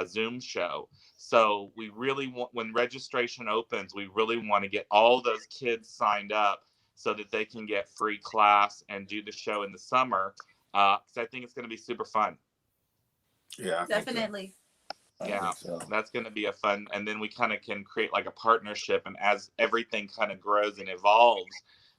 Zoom show. So we really want, when registration opens, we really want to get all those kids signed up so that they can get free class and do the show in the summer. Because I think it's going to be super fun. Yeah, definitely. Yeah, that's going to be a fun. And then we kind of can create like a partnership. And as everything kind of grows and evolves,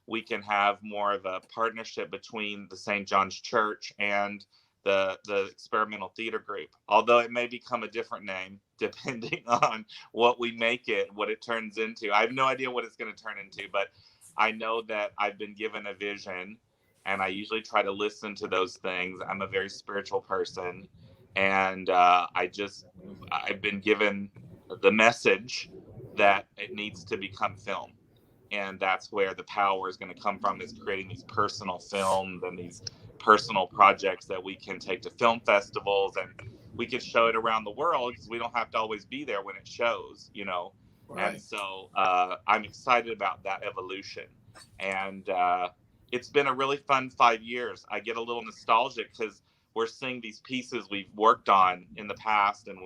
we can have more of a partnership between the St. John's Church and the experimental theater group, although it may become a different name depending on what we make it, what it turns into. I have no idea what it's going to turn into, but I know that I've been given a vision, and I usually try to listen to those things. I'm a very spiritual person, and I've been given the message that it needs to become film. And that's where the power is going to come from, is creating these personal films and these personal projects that we can take to film festivals, and we can show it around the world, because we don't have to always be there when it shows, you know. Right. And so I'm excited about that evolution. And it's been a really fun 5 years. I get a little nostalgic, because we're seeing these pieces we've worked on in the past, and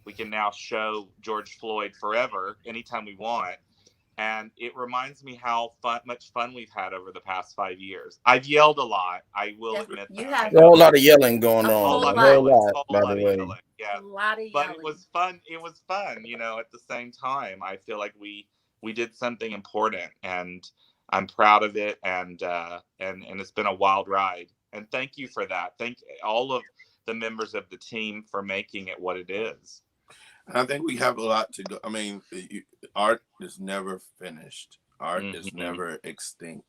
we can now show George Floyd forever anytime we want. And it reminds me how much fun we've had over the past 5 years. I've yelled a lot. I will admit that. A whole lot of yelling going on. A whole lot, by the way. Yelling. Yeah. A lot of yelling. But it was fun. It was fun, you know, at the same time. I feel like we did something important, and I'm proud of it. And it's been a wild ride. And thank you for that. Thank all of the members of the team for making it what it is. And I think we have a lot to go. I mean, art is never finished. Art is never extinct.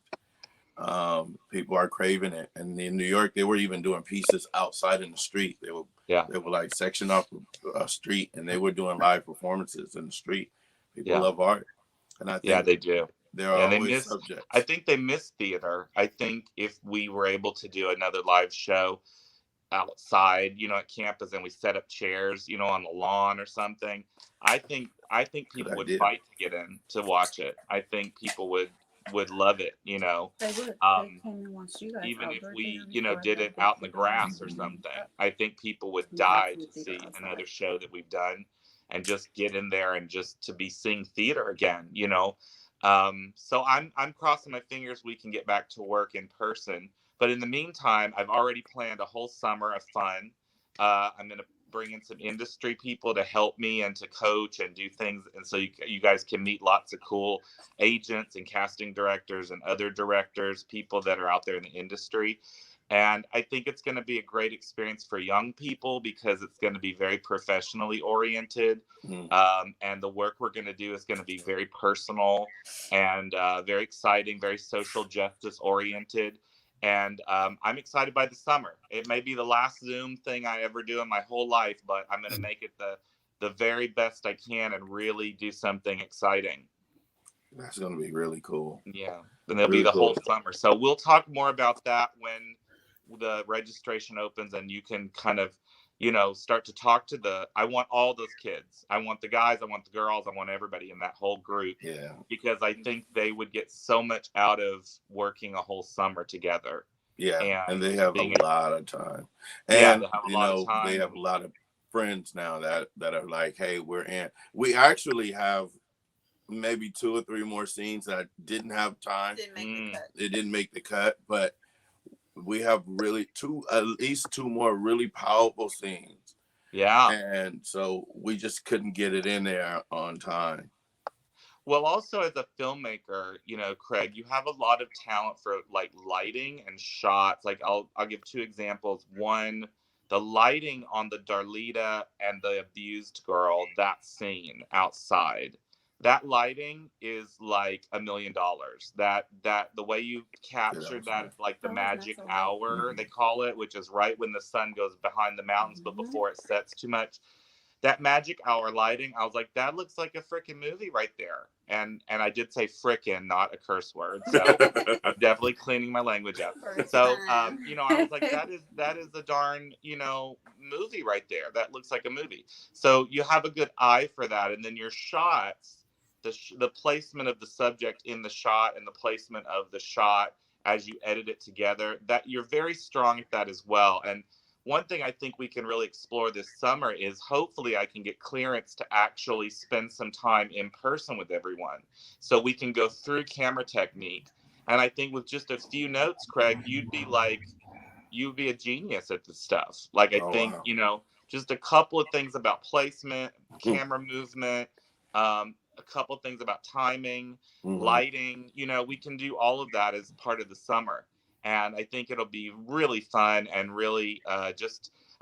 People are craving it, and in New York, they were even doing pieces outside in the street. They were like sectioned off a street, and they were doing live performances in the street. People love art, and I think they do. There are always subjects. I think they miss theater. I think if we were able to do another live show outside, at campus, and we set up chairs, on the lawn or something, I think people would fight to get in to watch it. I think people would love it, They would. They came and watched you guys even if outdoor we, dinner did it out in the grass or something. I think people would die to see another show that we've done and just get in there and just to be seeing theater again, So I'm crossing my fingers we can get back to work in person. But in the meantime, I've already planned a whole summer of fun. I'm going to bring in some industry people to help me and to coach and do things. And so you guys can meet lots of cool agents and casting directors and other directors, people that are out there in the industry. And I think it's going to be a great experience for young people because it's going to be very professionally oriented. And the work we're going to do is going to be very personal and very exciting, very social justice oriented. And I'm excited by the summer. It may be the last Zoom thing I ever do in my whole life, but I'm going to make it the very best I can and really do something exciting. That's going to be really cool. Yeah. And it'll be the whole summer. So we'll talk more about that when the registration opens and you can kind of, start to talk to I want all those kids. I want the guys, I want the girls, I want everybody in that whole group. Yeah. Because I think they would get so much out of working a whole summer together. Yeah. And they have a lot of time. And, they have a lot of time. They have a lot of friends now that are like, hey, we're in. We actually have maybe 2 or 3 more scenes that didn't have time. It didn't make the cut, but we have really at least 2 more really powerful scenes. Yeah. And so we just couldn't get it in there on time. Well, also as a filmmaker, Craig, you have a lot of talent for like lighting and shots. Like I'll give 2 examples. One, the lighting on the Darleta and the abused girl, that scene outside. That lighting is like $1 million. That the way you captured that, like the magic hour, they call it, which is right when the sun goes behind the mountains, but before it sets too much. That magic hour lighting, I was like, that looks like a freaking movie right there. And I did say frickin', not a curse word. So I'm definitely cleaning my language up. So I was like, that is a darn, movie right there. That looks like a movie. So you have a good eye for that. And then your shots, the placement of the subject in the shot and the placement of the shot as you edit it together, that you're very strong at that as well. And one thing I think we can really explore this summer is hopefully I can get clearance to actually spend some time in person with everyone so we can go through camera technique. And I think with just a few notes, Craig, you'd be a genius at this stuff. Like, I think, just a couple of things about placement, camera movement, a couple of things about timing, lighting, we can do all of that as part of the summer. And I think it'll be really fun and really I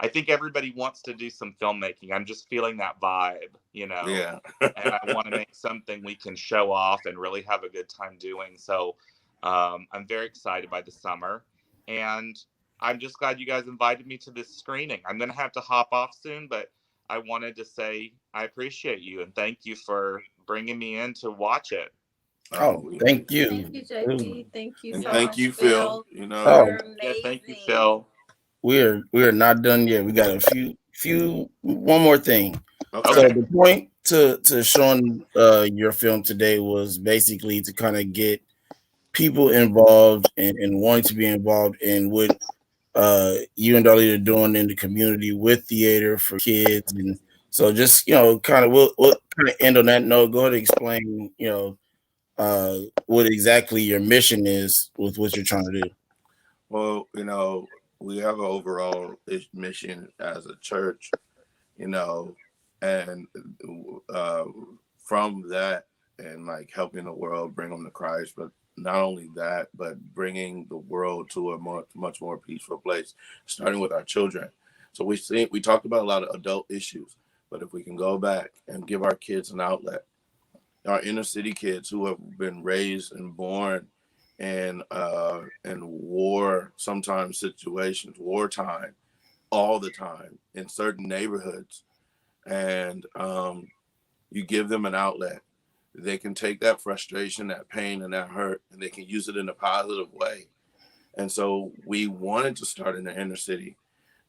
think everybody wants to do some filmmaking. I'm just feeling that vibe, Yeah. And I want to make something we can show off and really have a good time doing. So I'm very excited by the summer. And I'm just glad you guys invited me to this screening. I'm going to have to hop off soon, but I wanted to say I appreciate you and thank you for bringing me in to watch it. Oh, thank you. Thank you, JP. Thank you so thank much, you, Phil. Thank you, Phil. We're not done yet. We got one more thing. Okay. So the point to showing your film today was basically to kind of get people involved and wanting to be involved in what you and Darleta are doing in the community with theater for kids. And so just, kind of we'll kind of end on that note. Go ahead and explain, what exactly your mission is with what you're trying to do. Well, we have an overall mission as a church, and from that and like helping the world bring them to Christ, but not only that, but bringing the world to a much more peaceful place, starting with our children. So we talked about a lot of adult issues, But if we can go back and give our kids an outlet, our inner city kids who have been raised and born in war, sometimes situations, wartime, all the time in certain neighborhoods, and you give them an outlet, they can take that frustration, that pain, and that hurt, and they can use it in a positive way. And so we wanted to start in the inner city.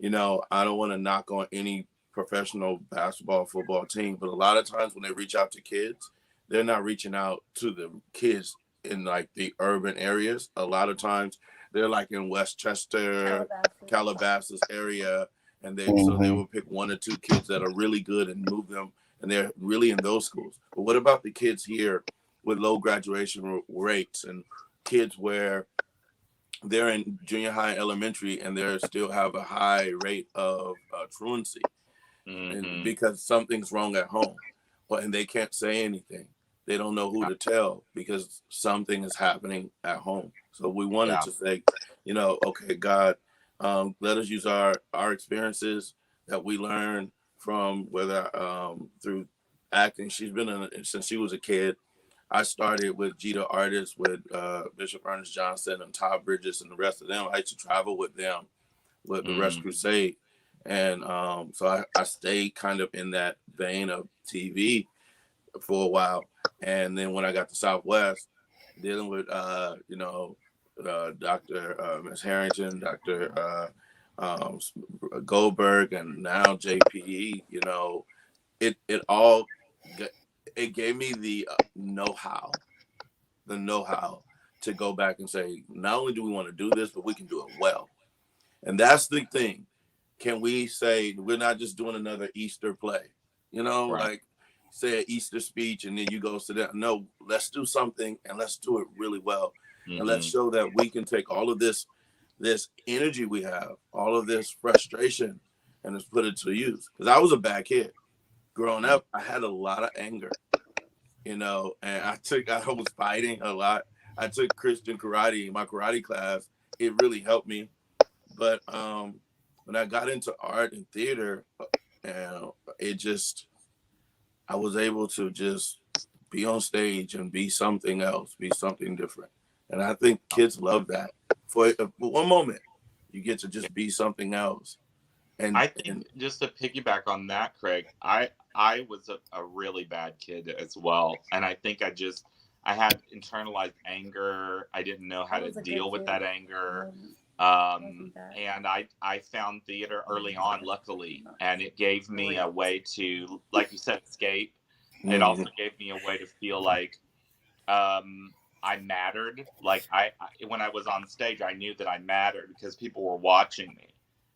You know, I don't want to knock on any professional basketball, football team, but a lot of times when they reach out to kids, they're not reaching out to the kids in like the urban areas. A lot of times they're like in Westchester, Calabasas area, and they so they will pick 1 or 2 kids that are really good and move them, and they're really in those schools. But what about the kids here with low graduation rates and kids where they're in junior high, elementary, and they still have a high rate of truancy, and because something's wrong at home, and they can't say anything. They don't know who to tell because something is happening at home. So we wanted to say, you know, okay, God, let us use our experiences that we learned from whether through acting. She's been since she was a kid. I started with Gita Artists, with Bishop Ernest Johnson and Todd Bridges and the rest of them. I used to travel with them with the Rest Crusade. And so I stayed kind of in that vein of TV for a while. And then when I got to Southwest, dealing with, Dr. Ms. Harrington, Dr. Goldberg, and now JPE, you know, it gave me the know-how to go back and say, not only do we want to do this, but we can do it well. And that's the thing. Can we say we're not just doing another Easter play, you know, like say an Easter speech and then you go sit down. No, let's do something and let's do it really well. And let's show that we can take all of this energy we have, all of this frustration, and let's put it to use. Because I was a bad kid. Growing up, I had a lot of anger, you know, and I was fighting a lot. I took Christian karate, my karate class. It really helped me. But when I got into art and theater, I was able to just be on stage and be something else, be something different. And I think kids love that. For one moment, you get to just be something else. And I think just to piggyback on that, Craig, I was a really bad kid as well. And I think I had internalized anger. I didn't know how to deal with that anger. And I found theater early on, luckily, and it gave me a way to, like you said, escape. It also gave me a way to feel like I mattered. Like when I was on stage, I knew that I mattered because people were watching me,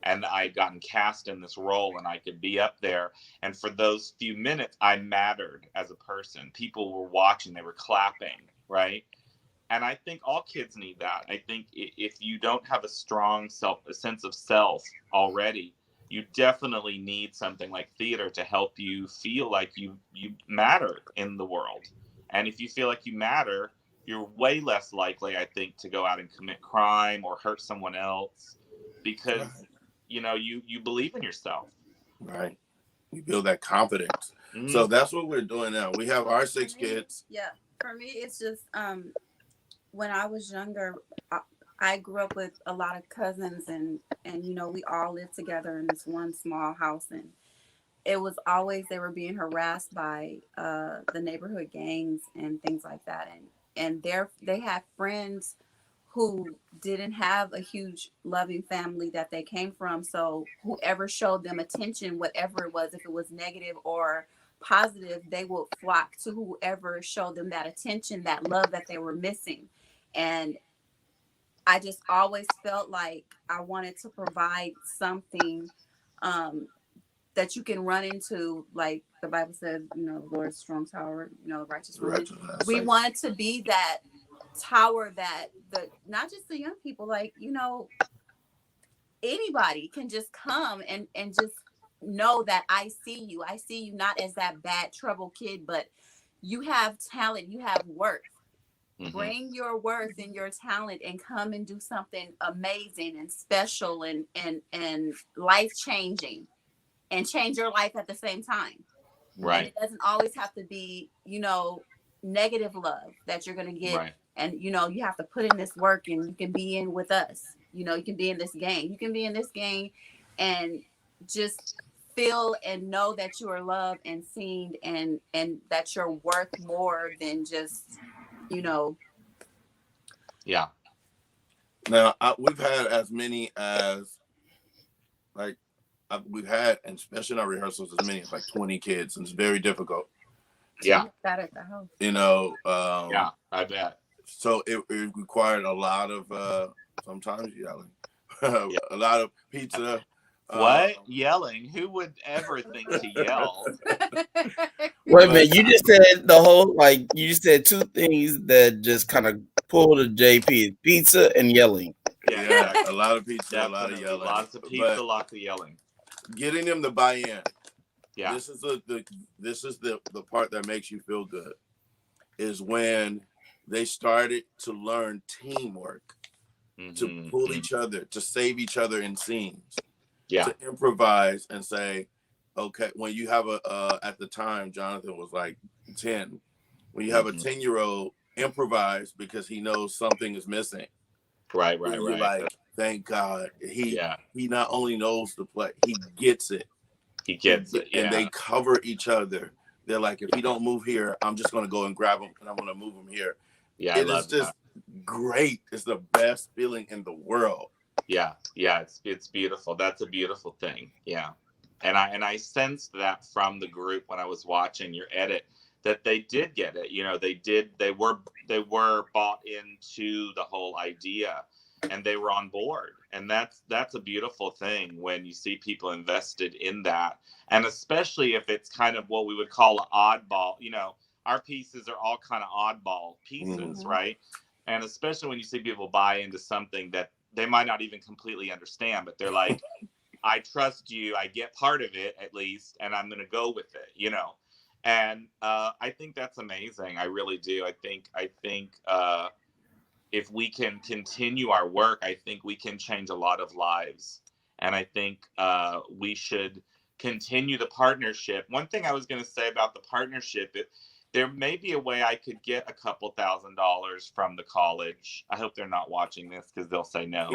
and I'd gotten cast in this role, and I could be up there. And for those few minutes, I mattered as a person. People were watching; they were clapping, right? And I think all kids need that. I think if you don't have a strong sense of self already, you definitely need something like theater to help you feel like you matter in the world. And if you feel like you matter, you're way less likely, I think, to go out and commit crime or hurt someone else because, you know, you believe in yourself. Right. You build that confidence. So that's what we're doing now. We have our 6 kids. Yeah. For me, it's just when I was younger, I grew up with a lot of cousins and you know, we all lived together in this one small house, and it was always they were being harassed by the neighborhood gangs and things like that, and they had friends who didn't have a huge loving family that they came from, so whoever showed them attention, whatever it was, if it was negative or positive, they would flock to whoever showed them that attention, that love that they were missing. And I just always felt like I wanted to provide something that you can run into, like the Bible says, you know, the Lord's strong tower, you know, the righteous run. We wanted to be that tower that not just the young people, like, you know, anybody can just come and just know that I see you not as that bad trouble kid, but you have talent, you have worth. Bring your worth and your talent and come and do something amazing and special and life changing. and change your life at the same time. Right. And it doesn't always have to be, negative love that you're going to get. Right. And, you have to put in this work, and you can be in with us. You can be in this gang. You can be in this gang and just feel and know that you are loved and seen, and that you're worth more than just, Yeah. Now, we've had as many as, we've had, and especially in our rehearsals, as many as 20 kids, and it's very difficult. Yeah. That at the house. Yeah, I bet. So it required a lot of, sometimes yelling, a lot of pizza. What? Yelling? Who would ever think to yell? Wait a minute, you just said you just said two things that just kind of pulled a JP: pizza and yelling. Yeah, exactly. A lot of pizza, Definitely. a lot of yelling. Lots of pizza, lots of yelling. Getting them to buy in. Yeah. This is the part that makes you feel good, is when they started to learn teamwork, to pull each other, to save each other in scenes, to improvise and say, okay, when you have at the time, Jonathan was 10, when you have a 10-year-old improvise because he knows something is missing. Right. You're like, thank God. He not only knows the play, he gets it. He gets it, yeah. And they cover each other. They're like, if he don't move here, I'm just going to go and grab him, and I'm going to move him here. Yeah, it is just great. It's the best feeling in the world. Yeah, it's beautiful. That's a beautiful thing. Yeah, and I sensed that from the group when I was watching your edit, that they did get it. They were bought into the whole idea, and they were on board. And that's a beautiful thing when you see people invested in that, and especially if it's kind of what we would call an oddball. Our pieces are all kind of oddball pieces, right? And especially when you see people buy into something that they might not even completely understand, but they're like, I trust you, I get part of it at least, and I'm going to go with it, And I think that's amazing. I really do. I think if we can continue our work, I think we can change a lot of lives. And I think we should continue the partnership. One thing I was going to say about the partnership, there may be a way I could get a couple $1,000s from the college. I hope they're not watching this because they'll say no.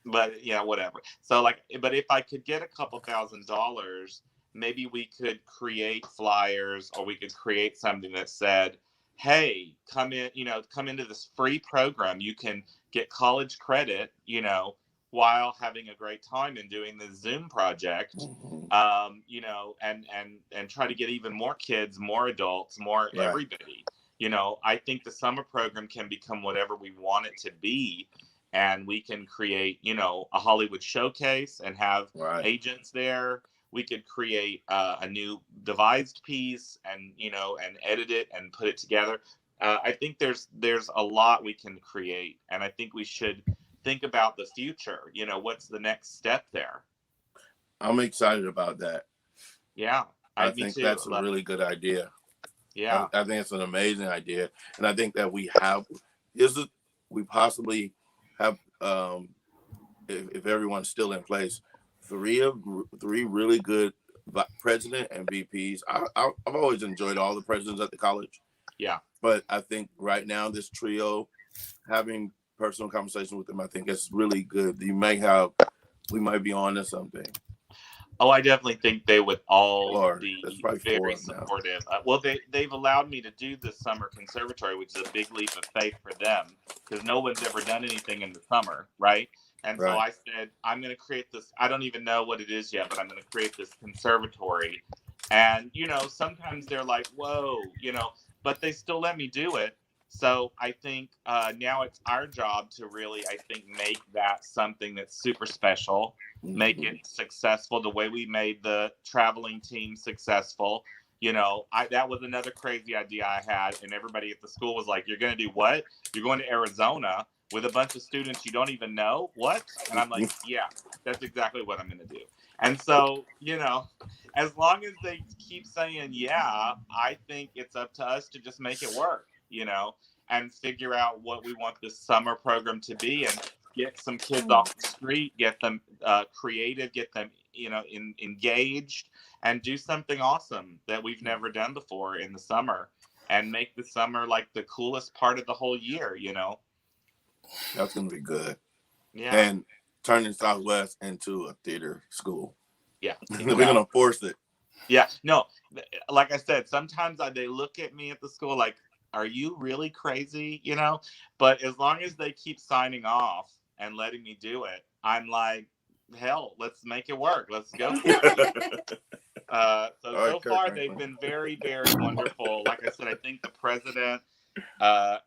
But yeah, whatever. So but if I could get a couple $1,000s, maybe we could create flyers, or we could create something that said, hey, come into this free program. You can get college credit, while having a great time and doing the Zoom project, and try to get even more kids, more adults, more everybody. I think the summer program can become whatever we want it to be, and we can create, a Hollywood showcase and have agents there. We could create a new devised piece and edit it and put it together. I think there's a lot we can create, and I think we should think about the future. What's the next step there? I'm excited about that. Yeah, I think that's a really good idea. Yeah, I think it's an amazing idea, and I think that we possibly have, if everyone's still in place, three really good president and VPs. I've always enjoyed all the presidents at the college. Yeah, but I think right now this trio, having personal conversation with them, I think it's really good. We might be on to something. Oh, I definitely think they would all be very supportive. Well, they've allowed me to do the summer conservatory, which is a big leap of faith for them, because no one's ever done anything in the summer, right? And so I said, I'm going to create this. I don't even know what it is yet, but I'm going to create this conservatory. And, sometimes they're like, whoa, but they still let me do it. So I think now it's our job to really, make that something that's super special, make it successful the way we made the traveling team successful. That was another crazy idea I had, and everybody at the school was like, you're going to do what? You're going to Arizona with a bunch of students you don't even know? What? And I'm like, yeah, that's exactly what I'm going to do. And so, as long as they keep saying, yeah, I think it's up to us to just make it work, and figure out what we want this summer program to be, and get some kids off the street, get them creative, get them engaged, and do something awesome that we've never done before in the summer, and make the summer like the coolest part of the whole year. That's gonna be good. Yeah. And turning Southwest into a theater school. Yeah. We're gonna force it. Yeah. No, like I said, sometimes they look at me at the school like, are you really crazy? But as long as they keep signing off and letting me do it, I'm like, hell, let's make it work. Let's go for it. So far, they've been very, very wonderful. Like I said, I think the president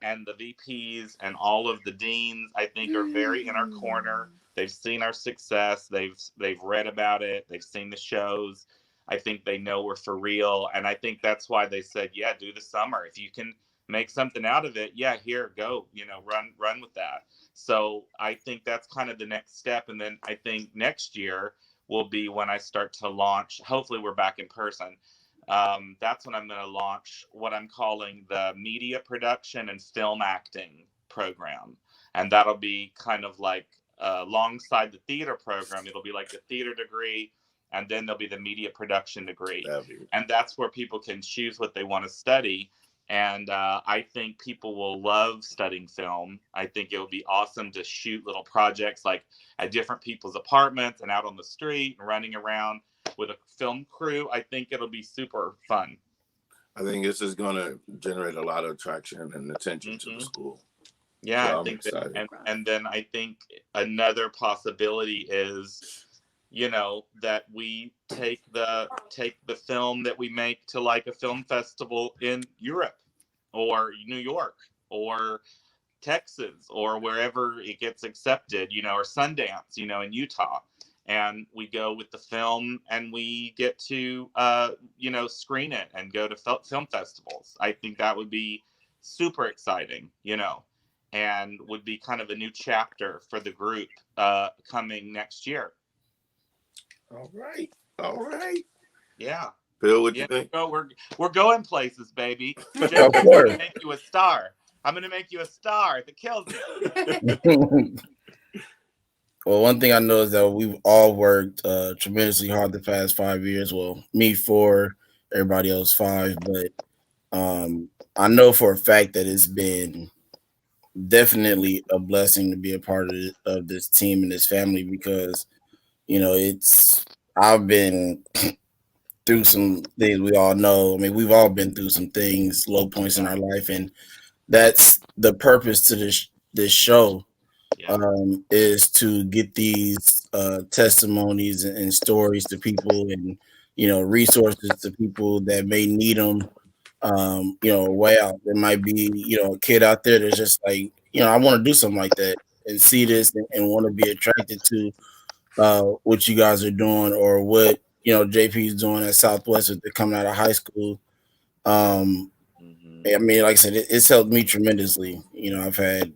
and the VPs and all of the deans, I think, are very in our corner. They've seen our success. They've read about it. They've seen the shows. I think they know we're for real. And I think that's why they said, yeah, do the summer. If you can make something out of it, yeah, here, go, run with that. So I think that's kind of the next step. And then I think next year will be when I start to launch. Hopefully we're back in person. That's when I'm going to launch what I'm calling the media production and film acting program. And that'll be kind of like alongside the theater program. It'll be like the theater degree, and then there'll be the media production degree. And that's where people can choose what they want to study. And I think people will love studying film. I think it would be awesome to shoot little projects like at different people's apartments and out on the street and running around with a film crew. I think it'll be super fun. I think this is going to generate a lot of traction and attention to the school. Yeah, so I think and then I think another possibility is, that we take the film that we make to like a film festival in Europe or New York or Texas or wherever it gets accepted, or Sundance, in Utah. And we go with the film and we get to, screen it and go to film festivals. I think that would be super exciting, and would be kind of a new chapter for the group coming next year. All right. Yeah. Phil, what you think? We're going places, baby. Of course. Make you a star. I'm gonna make you a star if it kills me. Well, one thing I know is that we've all worked tremendously hard the past 5 years. Well, me 4, everybody else 5, but I know for a fact that it's been definitely a blessing to be a part of this team and this family, because I've been through some things. We all know. I mean, we've all been through some things, low points in our life, and that's the purpose to this show. Is to get these testimonies and stories to people, and resources to people that may need them. Way out. There might be a kid out there that's just like, I want to do something like that and see this and want to be attracted to what you guys are doing, or what JP is doing at Southwest if they're coming out of high school. I mean, like I said, it's helped me tremendously. I've had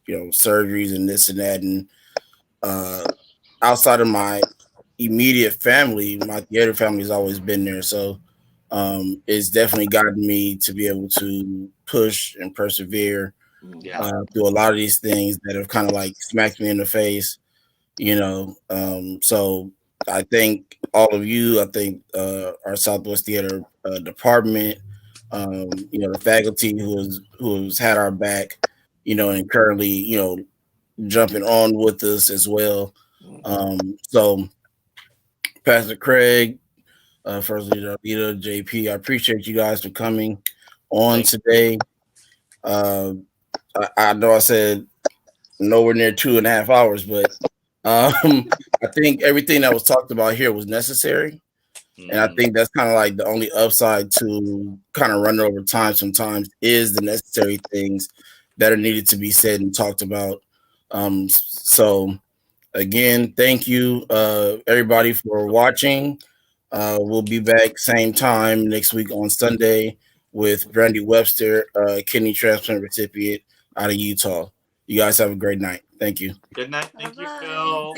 surgeries and this and that, and outside of my immediate family, my theater family has always been there. So it's definitely gotten me to be able to push and persevere through a lot of these things that have kind of like smacked me in the face. So I thank all of you. I think our Southwest Theater department, the faculty who's had our back, and currently, jumping on with us as well. So Pastor Craig, First Leader Darleta, JP, I appreciate you guys for coming on today. I know I said nowhere near 2.5 hours, but I think everything that was talked about here was necessary. And I think that's kind of like the only upside to kind of running over time sometimes is the necessary things that are needed to be said and talked about. So again, thank you everybody for watching. We'll be back same time next week on Sunday with Brandy Webster, kidney transplant recipient out of Utah. You guys have a great night. Thank you. Good night. Thank you, Phil.